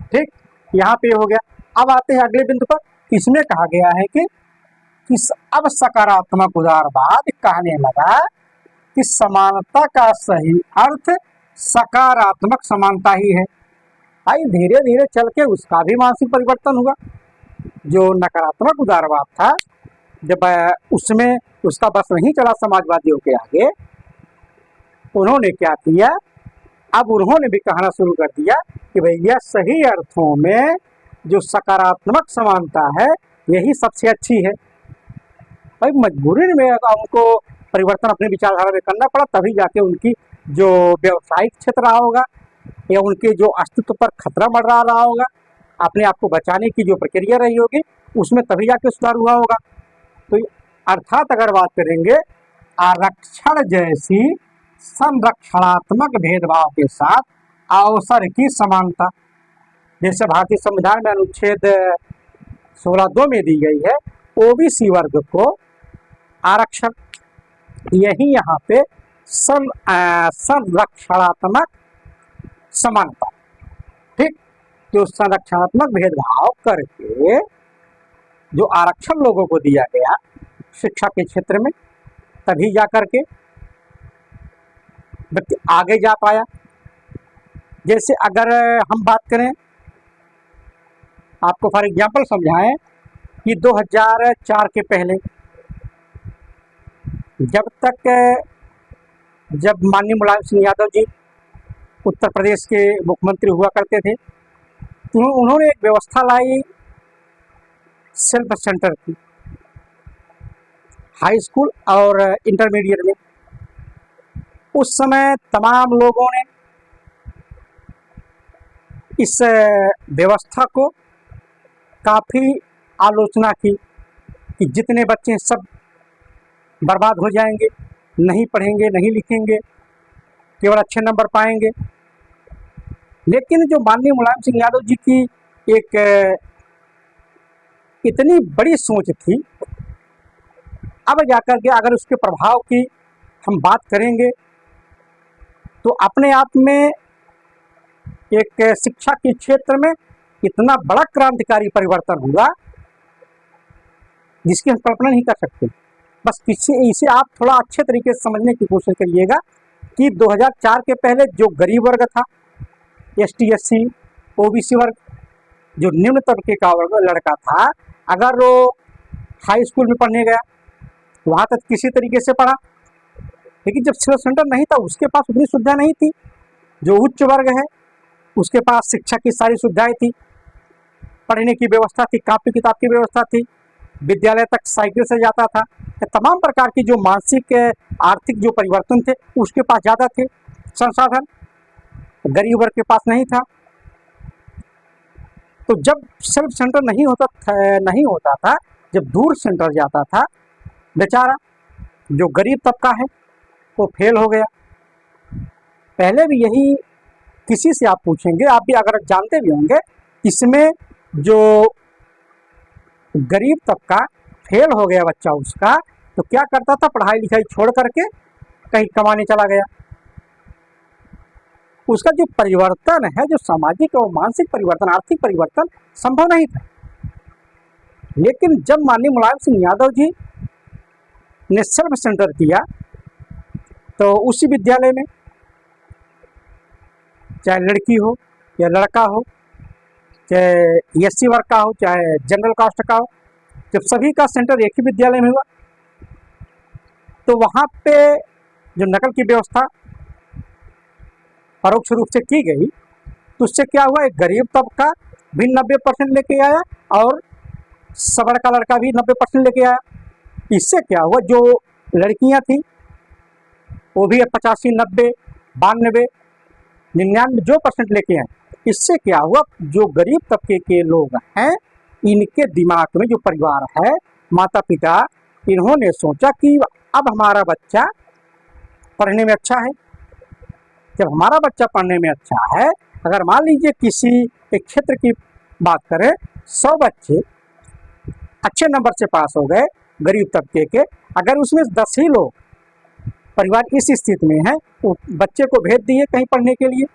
ठीक, यहाँ पे हो गया। अब आते हैं अगले बिंदु पर। इसमें कहा गया है कि अब सकारात्मक उदारवाद कहने लगा कि समानता का सही अर्थ सकारात्मक समानता ही है। भाई धीरे धीरे चल के उसका भी मानसिक परिवर्तन हुआ। जो नकारात्मक उदारवाद था, जब उसमें उसका बस नहीं चला समाजवादियों के आगे, उन्होंने क्या किया, अब उन्होंने भी कहना शुरू कर दिया कि भैया सही अर्थों में जो सकारात्मक समानता है यही सबसे अच्छी है। भाई मजबूरी में उनको परिवर्तन अपने विचारधारा में करना पड़ा, तभी जाके उनकी जो व्यवसायिक क्षेत्र रहा होगा या उनके जो अस्तित्व पर खतरा मंडरा रहा होगा, अपने आप को बचाने की जो प्रक्रिया रही होगी, उसमें तभी जाके सुधार हुआ होगा। तो अर्थात अगर बात करेंगे आरक्षण जैसी संरक्षणात्मक भेदभाव के साथ अवसर की समानता, जैसे भारतीय संविधान में अनुच्छेद 16(2) में दी गई है, ओबीसी वर्ग को आरक्षण, यही यहाँ पे संरक्षणात्मक समानता। ठीक, तो संरक्षणात्मक भेदभाव करके जो आरक्षण लोगों को दिया गया शिक्षा के क्षेत्र में, तभी जा करके व्यक्ति आगे जा पाया। जैसे अगर हम बात करें, आपको फॉर एग्जाम्पल समझाएं कि 2004 के पहले जब माननीय मुलायम सिंह यादव जी उत्तर प्रदेश के मुख्यमंत्री हुआ करते थे, तो उन्होंने एक व्यवस्था लाई सेल्फ सेंटर की, हाई स्कूल और इंटरमीडिएट में। उस समय तमाम लोगों ने इस व्यवस्था को काफ़ी आलोचना की कि जितने बच्चे सब बर्बाद हो जाएंगे, नहीं पढ़ेंगे, नहीं लिखेंगे, केवल अच्छे नंबर पाएंगे। लेकिन जो माननीय मुलायम सिंह यादव जी की एक इतनी बड़ी सोच थी। अब जाकर के अगर उसके प्रभाव की हम बात करेंगे तो अपने आप में एक शिक्षा के क्षेत्र में इतना बड़ा क्रांतिकारी परिवर्तन हुआ जिसकी हम कल्पना नहीं कर सकते। बस इसे आप थोड़ा अच्छे तरीके से समझने की कोशिश करिएगा कि 2004 के पहले जो गरीब वर्ग था, ST SC OBC वर्ग, जो निम्न तबके का वर्ग लड़का था, अगर वो हाई स्कूल में पढ़ने गया वहाँ तक किसी तरीके से पढ़ा, लेकिन जब सिलेक्शन सेंटर नहीं था उसके पास उतनी सुविधा नहीं थी। जो उच्च वर्ग है उसके पास शिक्षा की सारी सुविधाएं थी, पढ़ने की व्यवस्था थी, कापी किताब की व्यवस्था थी, विद्यालय तक साइकिल से जाता था। तमाम प्रकार की जो मानसिक आर्थिक जो परिवर्तन थे उसके पास ज़्यादा थे संसाधन, गरीब वर्ग के पास नहीं था। तो जब सेल्फ सेंटर नहीं होता था, जब दूर सेंटर जाता था, बेचारा जो गरीब तबका है वो फेल हो गया। पहले भी यही किसी से आप पूछेंगे, आप भी अगर जानते भी होंगे, इसमें जो गरीब तबका फेल हो गया बच्चा उसका, तो क्या करता था, पढ़ाई लिखाई छोड़ करके कहीं कमाने चला गया। उसका जो परिवर्तन है, जो सामाजिक और मानसिक परिवर्तन, आर्थिक परिवर्तन संभव नहीं था। लेकिन जब माननीय मुलायम सिंह यादव जी ने सेल्फ सेंटर किया तो उसी विद्यालय में चाहे लड़की हो या लड़का हो, चाहे SC वर्ग का हो चाहे जनरल कास्ट का हो, जब सभी का सेंटर एक ही विद्यालय में हुआ तो वहाँ पे जो नकल की व्यवस्था परोक्ष रूप से की गई, तो उससे क्या हुआ, एक गरीब तबका भी 90% लेके आया और सबर का लड़का भी 90% लेके आया। इससे क्या हुआ, जो लड़कियां थी वो भी 85, 90, 92, 99 जो % लेके आए। इससे क्या हुआ, जो गरीब तबके के लोग हैं इनके दिमाग में, जो परिवार है, माता पिता, इन्होंने सोचा कि अब हमारा बच्चा पढ़ने में अच्छा है। जब हमारा बच्चा पढ़ने में अच्छा है, अगर मान लीजिए किसी एक क्षेत्र की बात करें, 100 बच्चे अच्छे नंबर से पास हो गए गरीब तबके के, अगर उसमें 10 ही लोग परिवार इस स्थिति में है तो बच्चे को भेज दिए कहीं पढ़ने के लिए।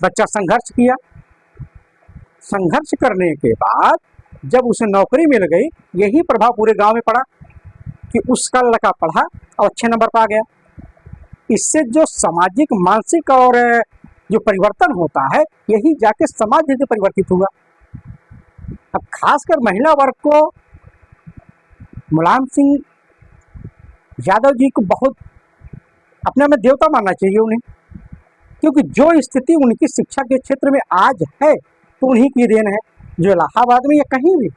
बच्चा संघर्ष किया, संघर्ष करने के बाद जब उसे नौकरी मिल गई, यही प्रभाव पूरे गांव में पड़ा कि उसका लड़का पढ़ा और अच्छे नंबर पा गया। इससे जो सामाजिक, मानसिक और जो परिवर्तन होता है, यही जाके समाज जैसे परिवर्तित हुआ। अब खासकर महिला वर्ग को मुलायम सिंह यादव जी को बहुत अपने में देवता मानना चाहिए उन्हें, क्योंकि जो स्थिति उनकी शिक्षा के क्षेत्र में आज है तो उन्हीं की देन है। जो इलाहाबाद में या कहीं भी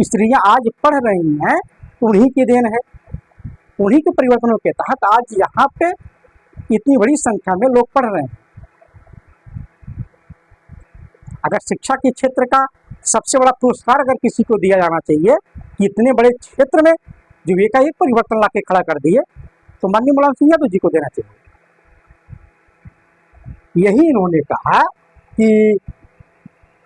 स्त्रियां आज पढ़ रही हैं तो उन्हीं की देन है। उन्हीं के परिवर्तनों के तहत आज यहाँ पे इतनी बड़ी संख्या में लोग पढ़ रहे हैं। अगर शिक्षा के क्षेत्र का सबसे बड़ा पुरस्कार अगर किसी को दिया जाना चाहिए कि इतने बड़े क्षेत्र में जो एकाएक परिवर्तन लाके खड़ा कर दिए, तो माननीय मुलायम सिंह यादव जी को देना चाहिए। यही इन्होंने कहा कि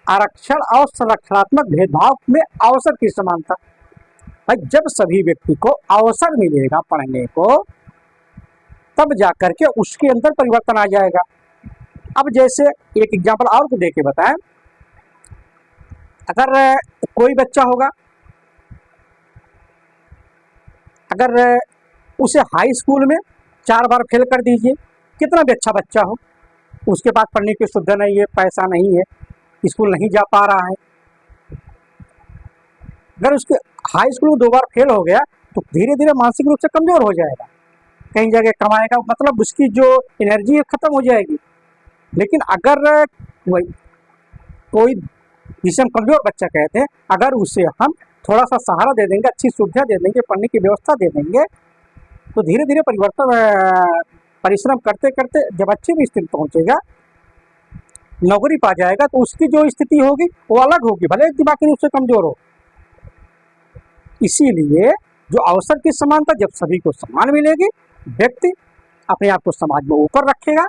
आरक्षण और संरक्षणात्मक भेदभाव में अवसर की समानता। भाई, जब सभी व्यक्ति को अवसर मिलेगा पढ़ने को, तब जाकर के उसके अंदर परिवर्तन आ जाएगा। अब जैसे एक एग्जाम्पल और को दे के बताएं, अगर कोई बच्चा होगा, अगर उसे हाई स्कूल में 4 बार फेल कर दीजिए, कितना भी अच्छा बच्चा हो, उसके पास पढ़ने की सुविधा नहीं है, पैसा नहीं है, स्कूल नहीं जा पा रहा है, अगर उसके हाई स्कूल में 2 बार फेल हो गया तो धीरे धीरे मानसिक रूप से कमजोर हो जाएगा, कहीं जगह कमाएगा, मतलब उसकी जो एनर्जी है खत्म हो जाएगी। लेकिन अगर कोई जिसे हम कमजोर बच्चा कहते हैं, अगर उसे हम थोड़ा सा सहारा दे देंगे, अच्छी सुविधा दे देंगे, पढ़ने की व्यवस्था दे देंगे, तो धीरे धीरे परिवर्तन, परिश्रम करते करते जब अच्छी भी स्थिति पहुंचेगा, नौकरी पा जाएगा, तो उसकी जो स्थिति होगी वो अलग होगी, भले एक दिमागी रूप से कमजोर हो। इसीलिए जो अवसर की समानता, जब सभी को सम्मान मिलेगी, व्यक्ति अपने आप को समाज में ऊपर रखेगा,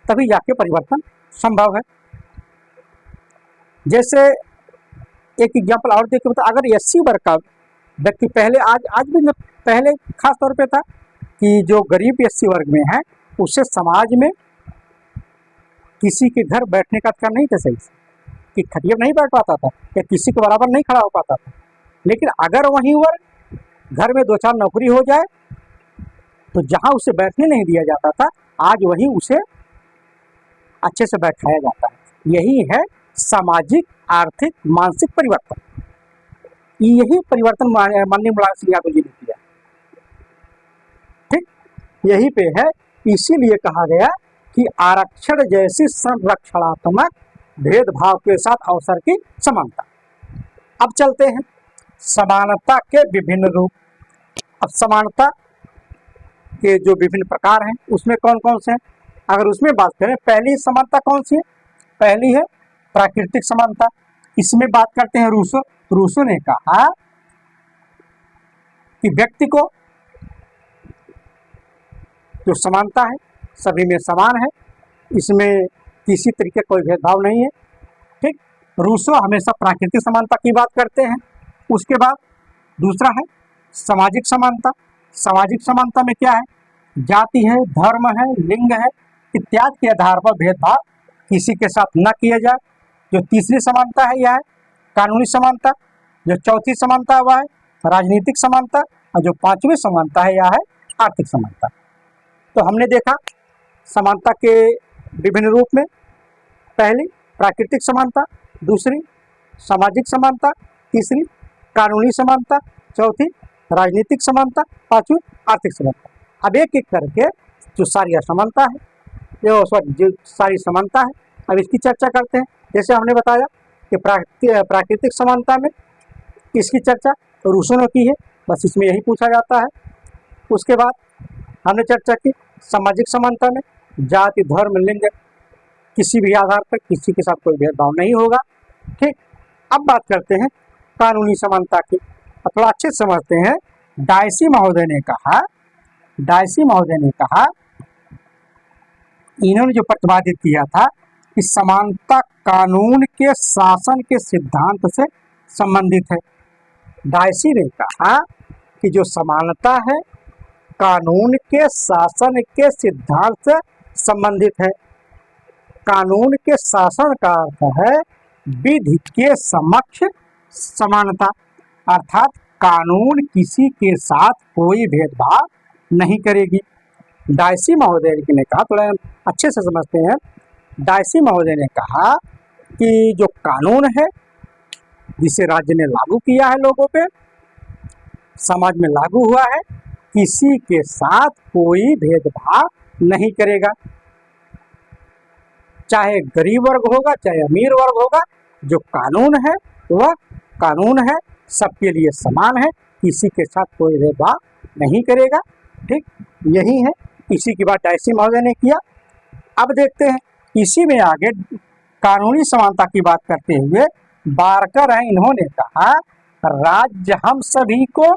तभी जाके परिवर्तन संभव है। जैसे एक एग्जाम्पल और देखिए, मतलब अगर एससी वर्ग का व्यक्ति पहले आज भी पहले खास तौर पे था कि जो गरीब एससी वर्ग में है उसे समाज में किसी के घर बैठने का अधिकार नहीं था सही से, कि खटिया नहीं बैठ पाता था या किसी के बराबर नहीं खड़ा हो पाता था। लेकिन अगर वहीं वर्ग घर में 2-4 नौकरी हो जाए तो जहां उसे बैठने नहीं दिया जाता था, आज वहीं उसे अच्छे से बैठाया जाता है। यही है सामाजिक, आर्थिक, मानसिक परिवर्तन। यही परिवर्तन माननीय मुलायम सिंह यादव जी ने किया। ठीक, यही पे है। इसीलिए कहा गया कि आरक्षण जैसी संरक्षणात्मक भेदभाव के साथ अवसर की समानता। अब चलते हैं समानता के विभिन्न रूप। अब समानता के जो विभिन्न प्रकार हैं उसमें कौन कौन से हैं, अगर उसमें बात करें, पहली समानता कौन सी है? पहली है प्राकृतिक समानता। इसमें बात करते हैं रूसो। रूसो ने कहा कि व्यक्ति को जो समानता है, सभी में समान है, इसमें किसी तरीके कोई भेदभाव नहीं है। ठीक, रूसो हमेशा प्राकृतिक समानता की बात करते हैं। उसके बाद दूसरा है सामाजिक समानता। सामाजिक समानता में क्या है? जाति है, धर्म है, लिंग है इत्यादि के आधार पर भेदभाव किसी के साथ न किया जाए। जो तीसरी समानता है यह है कानूनी समानता। जो चौथी समानता वह है राजनीतिक समानता, और जो पांचवी समानता है यह है आर्थिक समानता। तो हमने देखा समानता के विभिन्न रूप में, पहली प्राकृतिक समानता, दूसरी सामाजिक समानता, तीसरी कानूनी समानता, चौथी राजनीतिक समानता, पांचवी आर्थिक समानता। अब एक एक करके जो सारी असमानता है, जो सारी समानता है, अब इसकी चर्चा करते हैं। जैसे हमने बताया कि प्राकृतिक समानता में इसकी चर्चा रूसो ने की है, बस इसमें यही पूछा जाता है। उसके बाद हमने चर्चा की सामाजिक समानता में जाति, धर्म, लिंग किसी भी आधार पर किसी के साथ कोई भेदभाव नहीं होगा। ठीक, अब बात करते हैं कानूनी समानता की। अब थोड़ा अच्छे से समझते हैं। डायसी महोदय ने कहा, इन्होंने जो प्रतिपादित किया था कि समानता कानून के शासन के सिद्धांत से संबंधित है। डायसी ने कहा कि जो समानता है कानून के शासन के सिद्धांत से संबंधित है। कानून के शासन का अर्थ है विधि के समक्ष समानता, अर्थात कानून किसी के साथ कोई भेदभाव नहीं करेगी। डायसी महोदय ने कहा, थोड़ा अच्छे से समझते हैं। डायसी महोदय ने कहा कि जो कानून है जिसे राज्य ने लागू किया है, लोगों पे, समाज में लागू हुआ है, किसी के साथ कोई भेदभाव नहीं करेगा। चाहे गरीब वर्ग होगा, चाहे अमीर वर्ग होगा, जो कानून है वह कानून है, सबके लिए समान है, किसी के साथ कोई भेदभाव नहीं करेगा। ठीक, यही है। इसी की बात डायसी महोदय ने किया। अब देखते हैं इसी में आगे कानूनी समानता की बात करते हुए बारकर हैं, इन्होंने कहा राज्य हम सभी को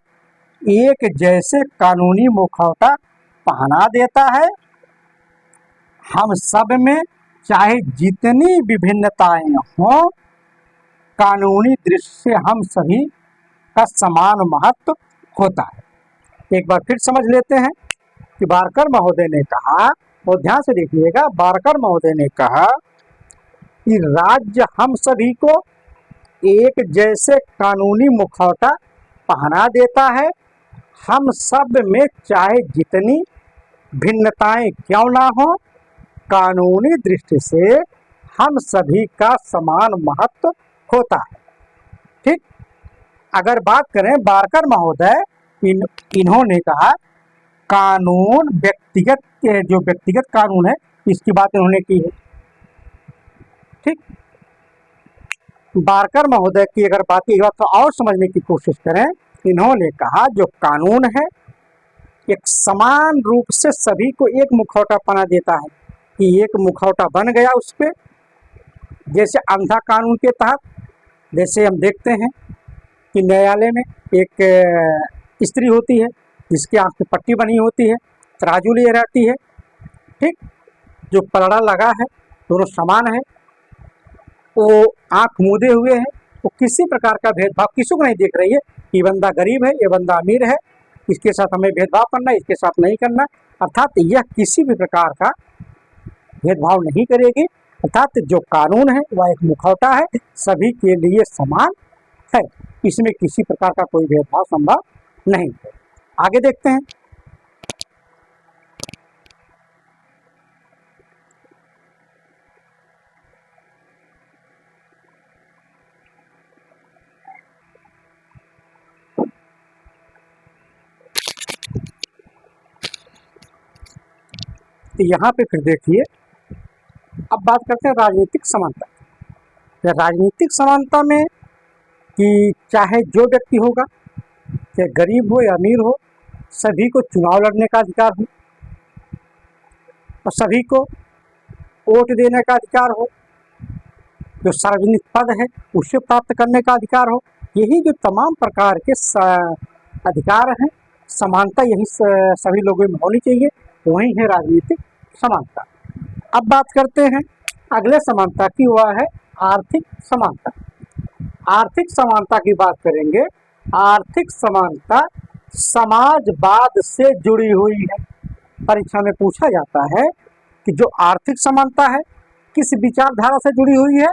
एक जैसे कानूनी मुखौटा पहना देता है। हम सब में चाहे जितनी विभिन्नताएं हों, कानूनी दृष्टि से हम सभी का समान महत्व होता है। एक बार फिर समझ लेते हैं कि बारकर महोदय ने कहा, और ध्यान से देखिएगा, बारकर महोदय ने कहा कि राज्य हम सभी को एक जैसे कानूनी मुखौटा पहना देता है। हम सब में चाहे जितनी भिन्नताएं क्यों ना हो, कानूनी दृष्टि से हम सभी का समान महत्व होता है। ठीक, अगर बात करें बारकर महोदय, इन्होंने कहा कानून व्यक्तिगत, जो व्यक्तिगत कानून है इसकी बात इन्होंने की है। ठीक, बारकर महोदय की अगर बात की बात तो और समझने की कोशिश करें, इन्होंने कहा जो कानून है एक समान रूप से सभी को एक मुखौटा पहना देता है, कि एक मुखौटा बन गया उस पर। जैसे अंधा कानून के तहत, जैसे हम देखते हैं कि न्यायालय में एक स्त्री होती है जिसकी आंख में पट्टी बनी होती है, तराजू लिए रहती है। ठीक, जो पलड़ा लगा है दोनों समान है, वो आंख मूंदे हुए हैं, वो किसी प्रकार का भेदभाव किसी को नहीं देख रही है। ये बंदा गरीब है, ये बंदा अमीर है, इसके साथ हमें भेदभाव करना है, इसके साथ नहीं करना। अर्थात यह किसी भी प्रकार का भेदभाव नहीं करेगी। अर्थात जो कानून है वह एक मुखौटा है, सभी के लिए समान है, इसमें किसी प्रकार का कोई भेदभाव संभव नहीं है। आगे देखते हैं। तो यहाँ पे फिर देखिए, अब बात करते हैं राजनीतिक समानता। तो राजनीतिक समानता में कि चाहे जो व्यक्ति होगा, चाहे गरीब हो या अमीर हो, सभी को चुनाव लड़ने का अधिकार हो और सभी को वोट देने का अधिकार हो, जो सार्वजनिक पद है उसे प्राप्त करने का अधिकार हो। यही जो तमाम प्रकार के अधिकार हैं, समानता यही सभी लोगों में होनी चाहिए, वही है राजनीतिक समानता। अब बात करते हैं अगले समानता की, वह है आर्थिक समानता। आर्थिक समानता की बात करेंगे। आर्थिक समानता समाजवाद से जुड़ी हुई है। परीक्षा में पूछा जाता है कि जो आर्थिक समानता है किस विचारधारा से जुड़ी हुई है,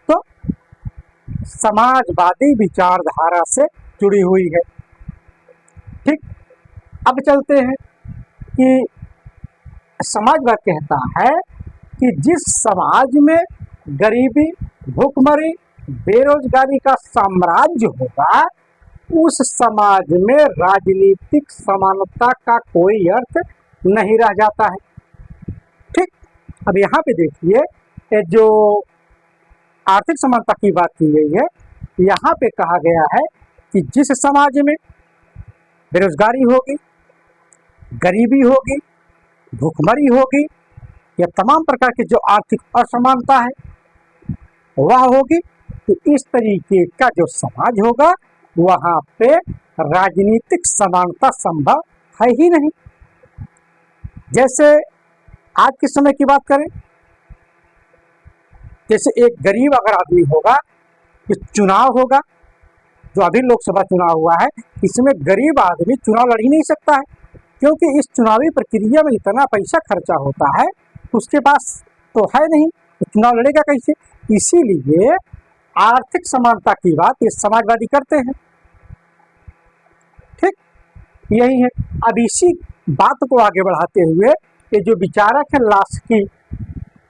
तो समाजवादी विचारधारा से जुड़ी हुई है। ठीक, अब चलते हैं कि समाजवाद कहता है कि जिस समाज में गरीबी, भूखमरी, बेरोजगारी का साम्राज्य होगा, उस समाज में राजनीतिक समानता का कोई अर्थ नहीं रह जाता है। ठीक, अब यहाँ पे देखिए, जो आर्थिक समानता की बात की गई है, यहाँ पे कहा गया है कि जिस समाज में बेरोजगारी होगी, गरीबी होगी, भूखमरी होगी, या तमाम प्रकार की जो आर्थिक असमानता है वह होगी, तो इस तरीके का जो समाज होगा वहाँ पे राजनीतिक समानता संभव है ही नहीं। जैसे आज के समय की बात करें, जैसे एक गरीब अगर आदमी होगा, तो चुनाव होगा, जो अभी लोकसभा चुनाव हुआ है, इसमें गरीब आदमी चुनाव लड़ ही नहीं सकता है, क्योंकि इस चुनावी प्रक्रिया में इतना पैसा खर्चा होता है, उसके पास तो है नहीं, तो चुनाव लड़ेगा कैसे। इसीलिए आर्थिक समानता की बात ये समाजवादी करते हैं। ठीक, यही है। अब इसी बात को आगे बढ़ाते हुए ये जो विचारक है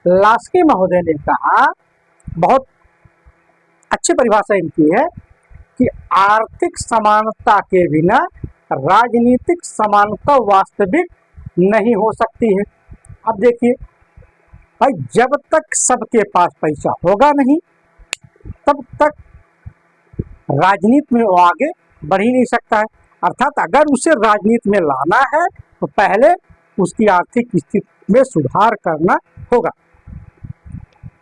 लास्की महोदय ने कहा, बहुत अच्छी परिभाषा इनकी है कि आर्थिक समानता के बिना राजनीतिक समानता वास्तविक नहीं हो सकती है। अब देखिए भाई, जब तक सबके पास पैसा होगा नहीं, तब तक राजनीति में वो आगे बढ़ ही नहीं सकता है। अर्थात अगर उसे राजनीति में लाना है तो पहले उसकी आर्थिक स्थिति में सुधार करना होगा।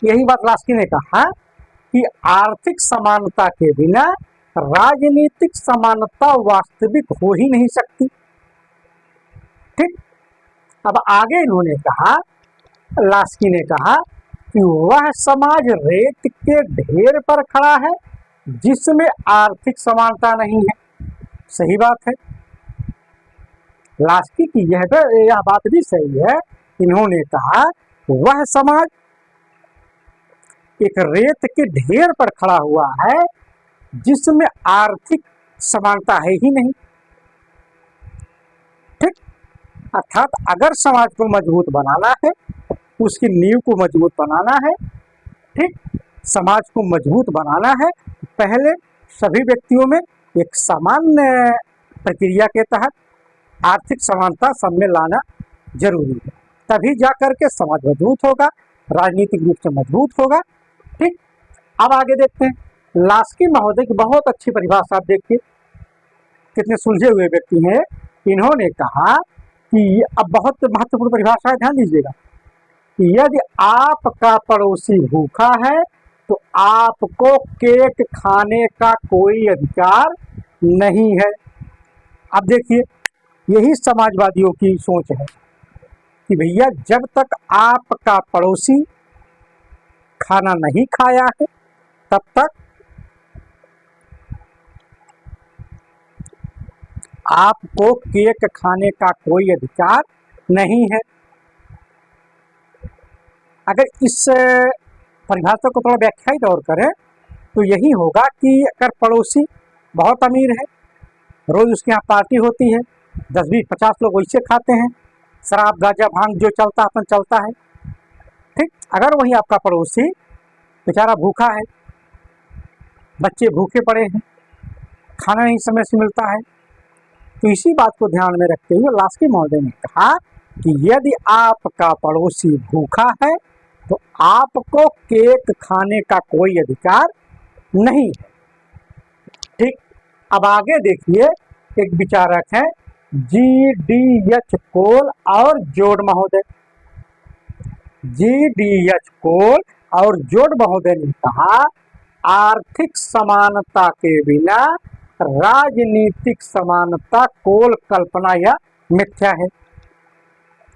यही बात लास्की ने कहा कि आर्थिक समानता के बिना राजनीतिक समानता वास्तविक हो ही नहीं सकती। ठीक, अब आगे इन्होंने कहा, लास्की ने कहा कि वह समाज रेत के ढेर पर खड़ा है जिसमें आर्थिक समानता नहीं है। सही बात है, लास्की की यह बात भी सही है। इन्होंने कहा वह समाज एक रेत के ढेर पर खड़ा हुआ है जिसमें आर्थिक समानता है ही नहीं। ठीक, अर्थात अगर समाज को मजबूत बनाना है, उसकी नींव को मजबूत बनाना है, ठीक, समाज को मजबूत बनाना है, पहले सभी व्यक्तियों में एक सामान्य प्रक्रिया के तहत आर्थिक समानता सब में लाना जरूरी है। तभी जा करके समाज मजबूत होगा, राजनीतिक रूप से मजबूत होगा। ठीक, अब आगे देखते हैं। लास्की महोदय की बहुत अच्छी परिभाषा, आप देखिए कितने सुलझे हुए व्यक्ति हैं। इन्होंने कहा कि अब बहुत महत्वपूर्ण परिभाषा है, ध्यान दीजिएगा, यदि आपका पड़ोसी भूखा है तो आपको केक खाने का कोई अधिकार नहीं है। अब देखिए, यही समाजवादियों की सोच है कि भैया जब तक आपका पड़ोसी खाना नहीं खाया है तब तक आपको केक खाने का कोई अधिकार नहीं है। अगर इस परिभाषा को थोड़ा व्याख्यायित और करें तो यही होगा कि अगर पड़ोसी बहुत अमीर है, रोज उसके यहाँ पार्टी होती है, 10-20-50 लोग वैसे खाते हैं, शराब गांजा भांग जो चलता अपन चलता है, ठीक। अगर वही आपका पड़ोसी बेचारा भूखा है, बच्चे भूखे पड़े हैं, खाना नहीं समय से मिलता है, तो इसी बात को ध्यान में रखते हुए लास्की महोदय ने कहा कि यदि आपका पड़ोसी भूखा है तो आपको केक खाने का कोई अधिकार नहीं है, ठीक। अब आगे देखिए, एक विचारक है GDH कोल और जोड़ महोदय। GDH कोल और जोड़ महोदय ने कहा आर्थिक समानता के बिना राजनीतिक समानता कोल कल्पना या मिथ्या है।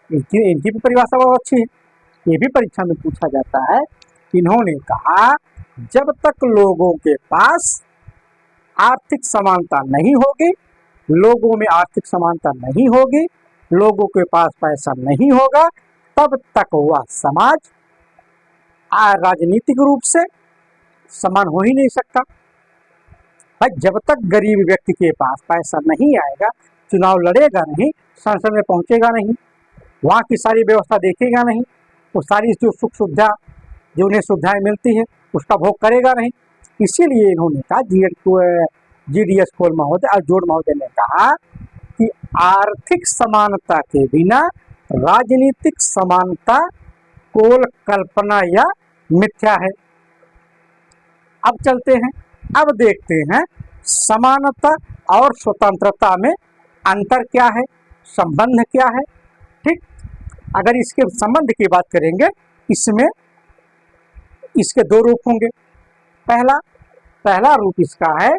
इनकी भी परिभाषा बहुत अच्छी है, ये भी परीक्षा में पूछा जाता है। इन्होंने कहा जब तक लोगों के पास आर्थिक समानता नहीं होगी, लोगों में आर्थिक समानता नहीं होगी, लोगों के पास पैसा नहीं होगा, तब तक वह समाज राजनीतिक रूप से समान हो ही नहीं सकता। भाई जब तक गरीब व्यक्ति के पास पैसा नहीं आएगा, चुनाव लड़ेगा नहीं, संसद में पहुंचेगा नहीं, वहाँ की सारी व्यवस्था देखेगा नहीं, वो सारी जो सुख सुविधा जो उन्हें सुविधाएं मिलती है उसका भोग करेगा नहीं। इसीलिए इन्होंने कहा GDH कोल महोदय और जोड़ महोदय ने कहा कि आर्थिक समानता के बिना राजनीतिक समानता कोल कल्पना या मिथ्या है। अब चलते हैं, अब देखते हैं समानता और स्वतंत्रता में अंतर क्या है, संबंध क्या है, ठीक। अगर इसके संबंध की बात करेंगे, इसमें इसके दो रूप होंगे। पहला रूप इसका है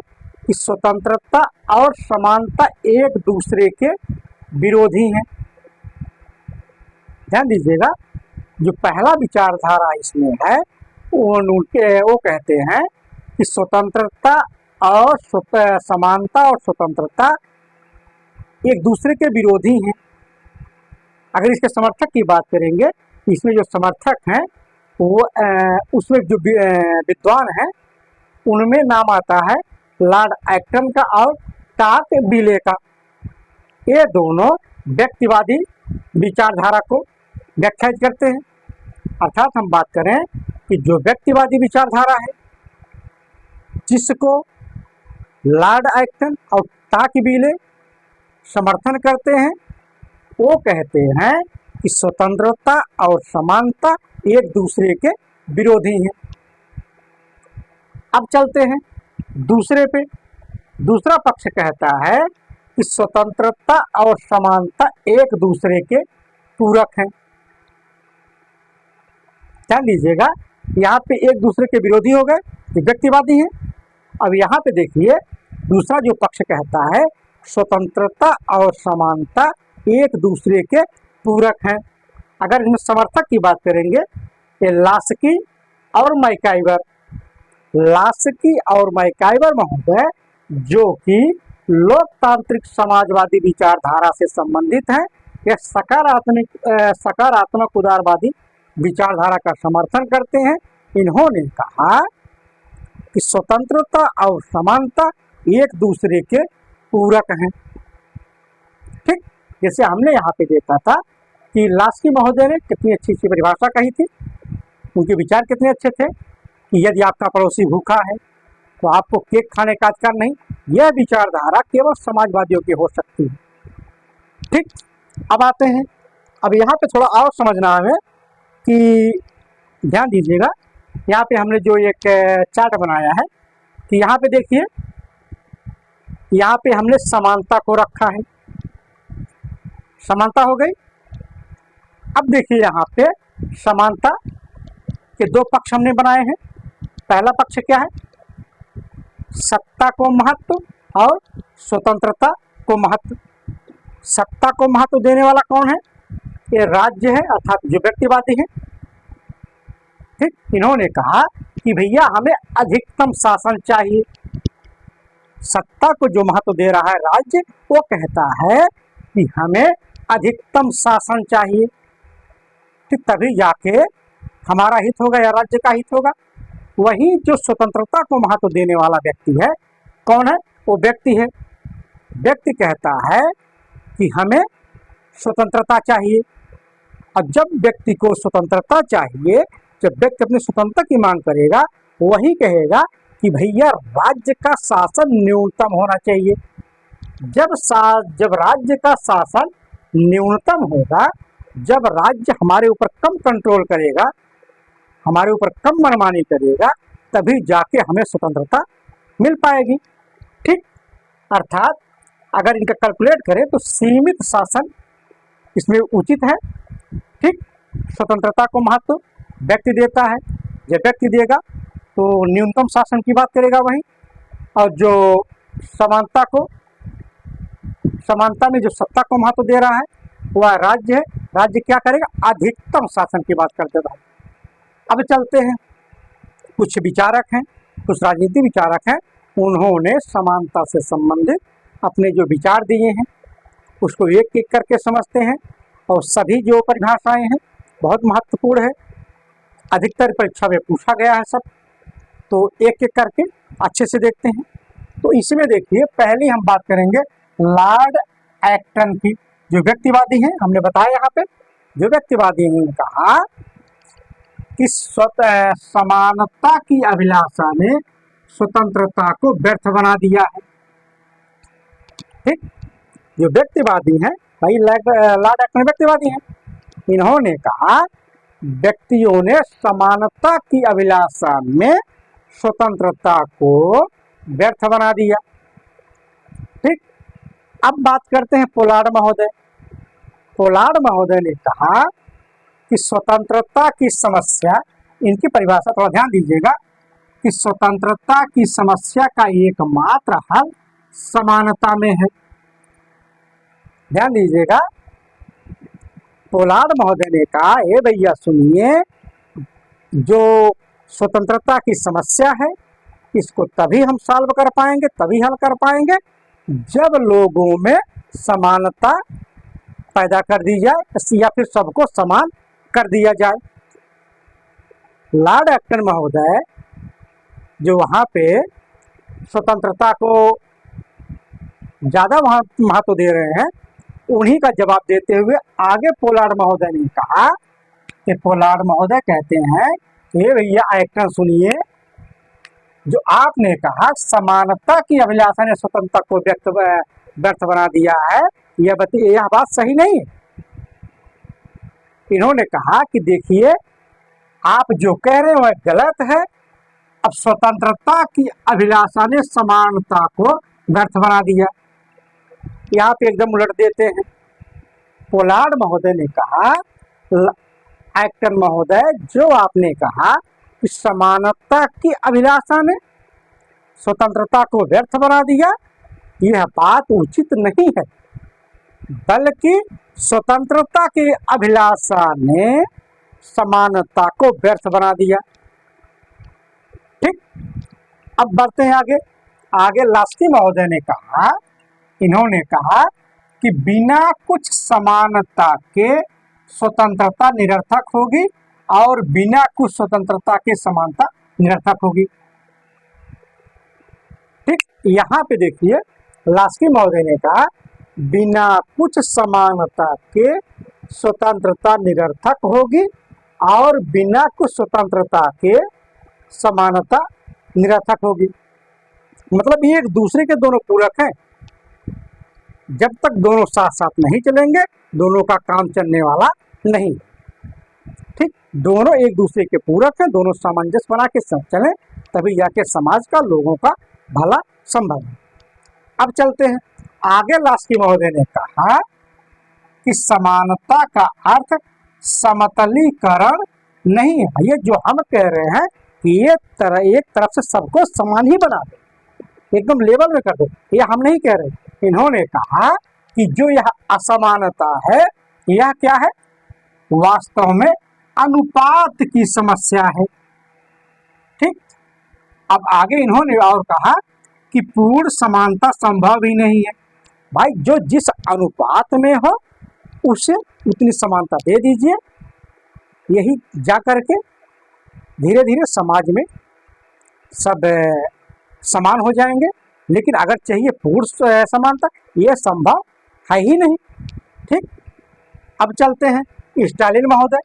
कि स्वतंत्रता और समानता एक दूसरे के विरोधी हैं। ध्यान दीजिएगा, जो पहला विचारधारा इसमें है वो कहते हैं कि स्वतंत्रता और समानता और स्वतंत्रता एक दूसरे के विरोधी हैं। अगर इसके समर्थक की बात करेंगे, इसमें जो समर्थक हैं वो उसमें जो विद्वान हैं उनमें नाम आता है लॉर्ड एक्टन का और टॉकविले का। ये दोनों व्यक्तिवादी विचारधारा को व्याख्यायित करते हैं। अर्थात हम बात करें कि जो व्यक्तिवादी विचारधारा है जिसको लॉर्ड एक्टन और टॉकविले समर्थन करते हैं, वो कहते हैं कि स्वतंत्रता और समानता एक दूसरे के विरोधी हैं। अब चलते हैं दूसरे पे। दूसरा पक्ष कहता है कि स्वतंत्रता और समानता एक दूसरे के पूरक हैं। ध्यान दीजिएगा, यहाँ पे एक दूसरे के विरोधी हो गए, जो व्यक्तिवादी हैं। अब यहाँ पे देखिए, दूसरा जो पक्ष कहता है स्वतंत्रता और समानता एक दूसरे के पूरक हैं। अगर इसमें समर्थक की बात करेंगे, ये लास्की और मैकाइवर, लास्की और मैकाइवर महोदय जो कि लोकतांत्रिक समाजवादी विचारधारा से संबंधित हैं, यह सकारात्मक उदारवादी विचारधारा का समर्थन करते हैं। इन्होंने कहा कि स्वतंत्रता और समानता एक दूसरे के पूरक हैं, ठीक। जैसे हमने यहाँ पे देखा था कि लास्की महोदय ने कितनी अच्छी सी परिभाषा कही थी, उनके विचार कितने अच्छे थे कि यदि आपका पड़ोसी भूखा है तो आपको केक खाने का अधिकार नहीं। यह विचारधारा केवल समाजवादियों की हो सकती है, ठीक। अब आते हैं, अब यहाँ पे थोड़ा और समझना है कि ध्यान दीजिएगा, यहाँ पे हमने जो एक चार्ट बनाया है कि यहाँ पे देखिए, यहाँ पे हमने समानता को रखा है, समानता हो गई। अब देखिए यहाँ पे समानता के दो पक्ष हमने बनाए हैं। पहला पक्ष क्या है, सत्ता को महत्व और स्वतंत्रता को महत्व। सत्ता को महत्व देने वाला कौन है, ये राज्य है, अर्थात जो व्यक्तिवादी है। ठीक, इन्होंने कहा कि भैया हमें अधिकतम शासन चाहिए। सत्ता को जो महत्व दे रहा है राज्य, वो कहता है कि हमें अधिकतम शासन चाहिए, कि तभी जाके हमारा हित होगा या राज्य का हित होगा। वही जो स्वतंत्रता को महत्व देने वाला व्यक्ति है, कौन है? वो व्यक्ति है। व्यक्ति कहता है कि हमें स्वतंत्रता चाहिए। और जब व्यक्ति को स्वतंत्रता चाहिए, जब व्यक्ति अपनी स्वतंत्रता की मांग करेगा, वही कहेगा कि भैया राज्य का शासन न्यूनतम होना चाहिए। जब राज्य का शासन न्यूनतम होगा, जब राज्य हमारे ऊपर कम कंट्रोल करेगा, हमारे ऊपर कम मनमानी करेगा, तभी जाके हमें स्वतंत्रता मिल पाएगी। ठीक, अर्थात अगर इनका कैलकुलेट करें तो सीमित शासन इसमें उचित है। ठीक, स्वतंत्रता को महत्व व्यक्ति देता है। जब व्यक्ति देगा तो न्यूनतम शासन की बात करेगा वहीं, और जो समानता में जो सत्ता को महत्व दे रहा है वह राज्य है। राज्य क्या करेगा? अधिकतम शासन की बात करते रहा। अब चलते हैं, कुछ विचारक हैं, कुछ राजनीति विचारक हैं, उन्होंने समानता से संबंधित अपने जो विचार दिए हैं उसको एक एक करके समझते हैं। और सभी जो परिभाषाएं हैं बहुत महत्वपूर्ण है, अधिकतर परीक्षा में पूछा गया है सब, तो एक एक करके अच्छे से देखते हैं। तो इसमें देखिए, पहले हम बात करेंगे लॉर्ड एक्टन की, जो व्यक्तिवादी हैं। हमने बताया यहाँ पे जो व्यक्तिवादी हैं, कहा कि समानता की अभिलाषा ने स्वतंत्रता को व्यर्थ बना दिया है। ठीक, जो व्यक्तिवादी हैं भाई, लॉर्ड एक्टन व्यक्तिवादी हैं। इन्होंने कहा व्यक्तियों ने समानता की अभिलाषा में स्वतंत्रता को व्यर्थ बना दिया। ठीक, अब बात करते हैं पोलार्ड महोदय। पोलार्ड महोदय ने कहा कि स्वतंत्रता की समस्या, इनकी परिभाषा थोड़ा ध्यान दीजिएगा, कि स्वतंत्रता की समस्या का एकमात्र हल समानता में है। ध्यान दीजिएगा, पोलार्ड महोदय ने कहा, ए भैया सुनिए, जो स्वतंत्रता की समस्या है इसको तभी हम सॉल्व कर पाएंगे, तभी हल कर पाएंगे जब लोगों में समानता पैदा कर दी जाए या फिर सबको समान कर दिया जाए। लॉर्ड एक्टन महोदय जो वहाँ पे स्वतंत्रता को ज़्यादा महत्व दे रहे हैं, उन्हीं का जवाब देते हुए आगे पोलार्ड महोदय ने कहा कि पोलार्ड महोदय कहते हैं कि भैया एक्टन सुनिए, जो आपने कहा समानता की अभिलाषा ने स्वतंत्रता को व्यर्थ बना दिया है, यह बात सही नहीं है। इन्होंने कहा कि देखिए, आप जो कह रहे हैं वह गलत है। अब स्वतंत्रता की अभिलाषा ने समानता को व्यर्थ बना दिया, यहाँ पे एकदम उलट देते हैं। पोलार्ड महोदय ने कहा, एक्टन महोदय, जो आपने कहा कि समानता की अभिलाषा ने स्वतंत्रता को व्यर्थ बना दिया, यह बात उचित नहीं है, बल्कि स्वतंत्रता की अभिलाषा ने समानता को व्यर्थ बना दिया। ठीक, अब बढ़ते हैं आगे लास्की महोदय ने कहा, इन्होंने कहा कि बिना कुछ समानता के स्वतंत्रता निरर्थक होगी और बिना कुछ स्वतंत्रता के समानता निरर्थक होगी। ठीक, यहाँ पे देखिए, लास्की महोदय ने कहा बिना कुछ समानता के स्वतंत्रता निरर्थक होगी और बिना कुछ स्वतंत्रता के समानता निरर्थक होगी। मतलब ये एक दूसरे के दोनों पूरक हैं। जब तक दोनों साथ साथ नहीं चलेंगे, दोनों का काम चलने वाला नहीं। ठीक, दोनों एक दूसरे के पूरक हैं, दोनों सामंजस्य बना के चलें, तभी जाके समाज का, लोगों का भला संभव है। अब चलते हैं आगे। लास्की महोदय ने कहा कि समानता का अर्थ समतलीकरण नहीं है। ये जो हम कह रहे हैं कि एक तरफ से सबको समान ही बना दो, एकदम लेवल में कर दो, ये हम नहीं कह रहे। इन्होंने कहा कि जो यह असमानता है, यह क्या है? वास्तव में अनुपात की समस्या है। ठीक, अब आगे इन्होंने और कहा कि पूर्ण समानता संभव ही नहीं है। भाई जो जिस अनुपात में हो उसे उतनी समानता दे दीजिए, यही जा करके धीरे धीरे समाज में सब समान हो जाएंगे। लेकिन अगर चाहिए पूर्ण समानता, ये संभव है ही नहीं। ठीक, अब चलते हैं स्टालिन महोदय।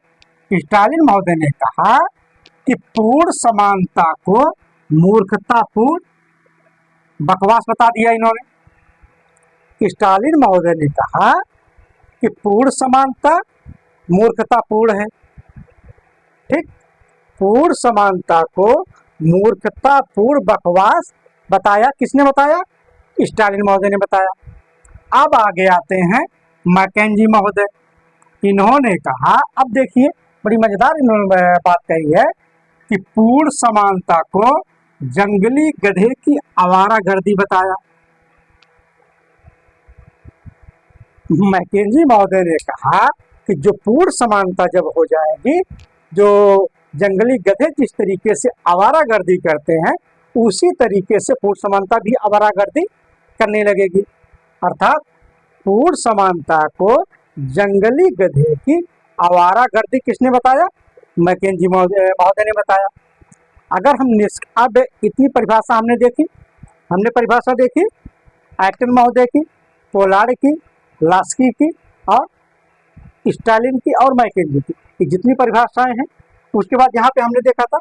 स्टालिन महोदय ने कहा कि पूर्ण समानता को मूर्खतापूर्ण बकवास बता दिया इन्होंने। स्टालिन महोदय ने कहा कि पूर्ण समानता मूर्खतापूर्ण है। ठीक, पूर्ण समानता को मूर्खतापूर्ण बकवास बताया। किसने बताया? स्टालिन महोदय ने बताया। अब आगे आते हैं मैकेंजी महोदय। इन्होंने कहा, अब देखिए बड़ी मजेदार इन्होंने बात कही है कि पूर्ण समानता को जंगली गधे की आवारागर्दी बताया। मैकेंजी महोदय ने कहा कि जो पूर्ण समानता जब हो जाएगी, जो जंगली गधे जिस तरीके से आवारागर्दी करते हैं उसी तरीके से पूर्ण समानता भी आवारागर्दी करने लगेगी। अर्थात पूर्ण समानता को जंगली गधे की आवारागर्दी किसने बताया? मैकेंजी महोदय ने बताया। अगर हम अब इतनी परिभाषा हमने देखी, हमने परिभाषा देखी एक्टन महोदय की, पोलार्ड की, लास्की की और स्टालिन की और मैकेंजी की, ये जितनी परिभाषाएं हैं। उसके बाद यहाँ पे हमने देखा था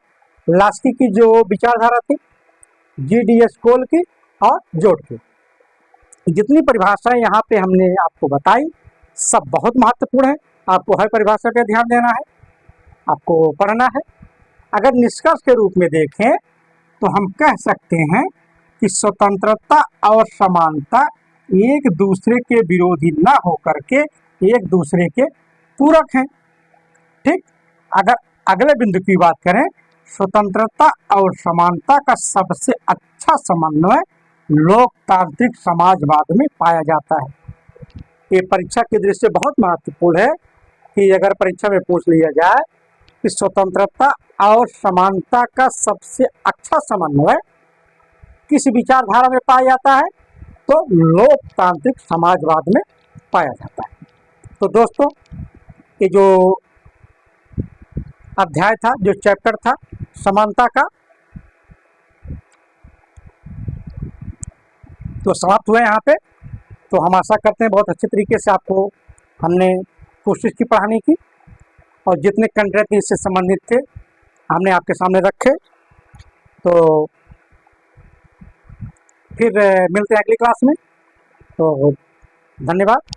लास्की की जो विचारधारा थी, GDS कोल की और जोड की। जितनी परिभाषाएं यहाँ पे हमने आपको बताई सब बहुत महत्वपूर्ण है। आपको हर परिभाषा का ध्यान देना है, आपको पढ़ना है। अगर निष्कर्ष के रूप में देखें तो हम कह सकते हैं कि स्वतंत्रता और समानता एक दूसरे के विरोधी न होकर के एक दूसरे के पूरक हैं। ठीक, अगर अगले बिंदु की बात करें, स्वतंत्रता और समानता का सबसे अच्छा समन्वय लोकतांत्रिक समाजवाद में पाया जाता है। ये परीक्षा की दृष्टि से बहुत महत्वपूर्ण है कि अगर परीक्षा में पूछ लिया जाए कि स्वतंत्रता और समानता का सबसे अच्छा समन्वय किस विचारधारा में पाया जाता है, तो लोकतांत्रिक समाजवाद में पाया जाता है। तो दोस्तों, ये जो अध्याय था, जो चैप्टर था समानता का, तो समाप्त हुआ यहाँ पे। तो हम आशा करते हैं बहुत अच्छे तरीके से आपको हमने कोशिश की पढ़ाने की, और जितने कंटेंट इससे संबंधित थे हमने आपके सामने रखे। तो फिर मिलते हैं अगली क्लास में। तो धन्यवाद।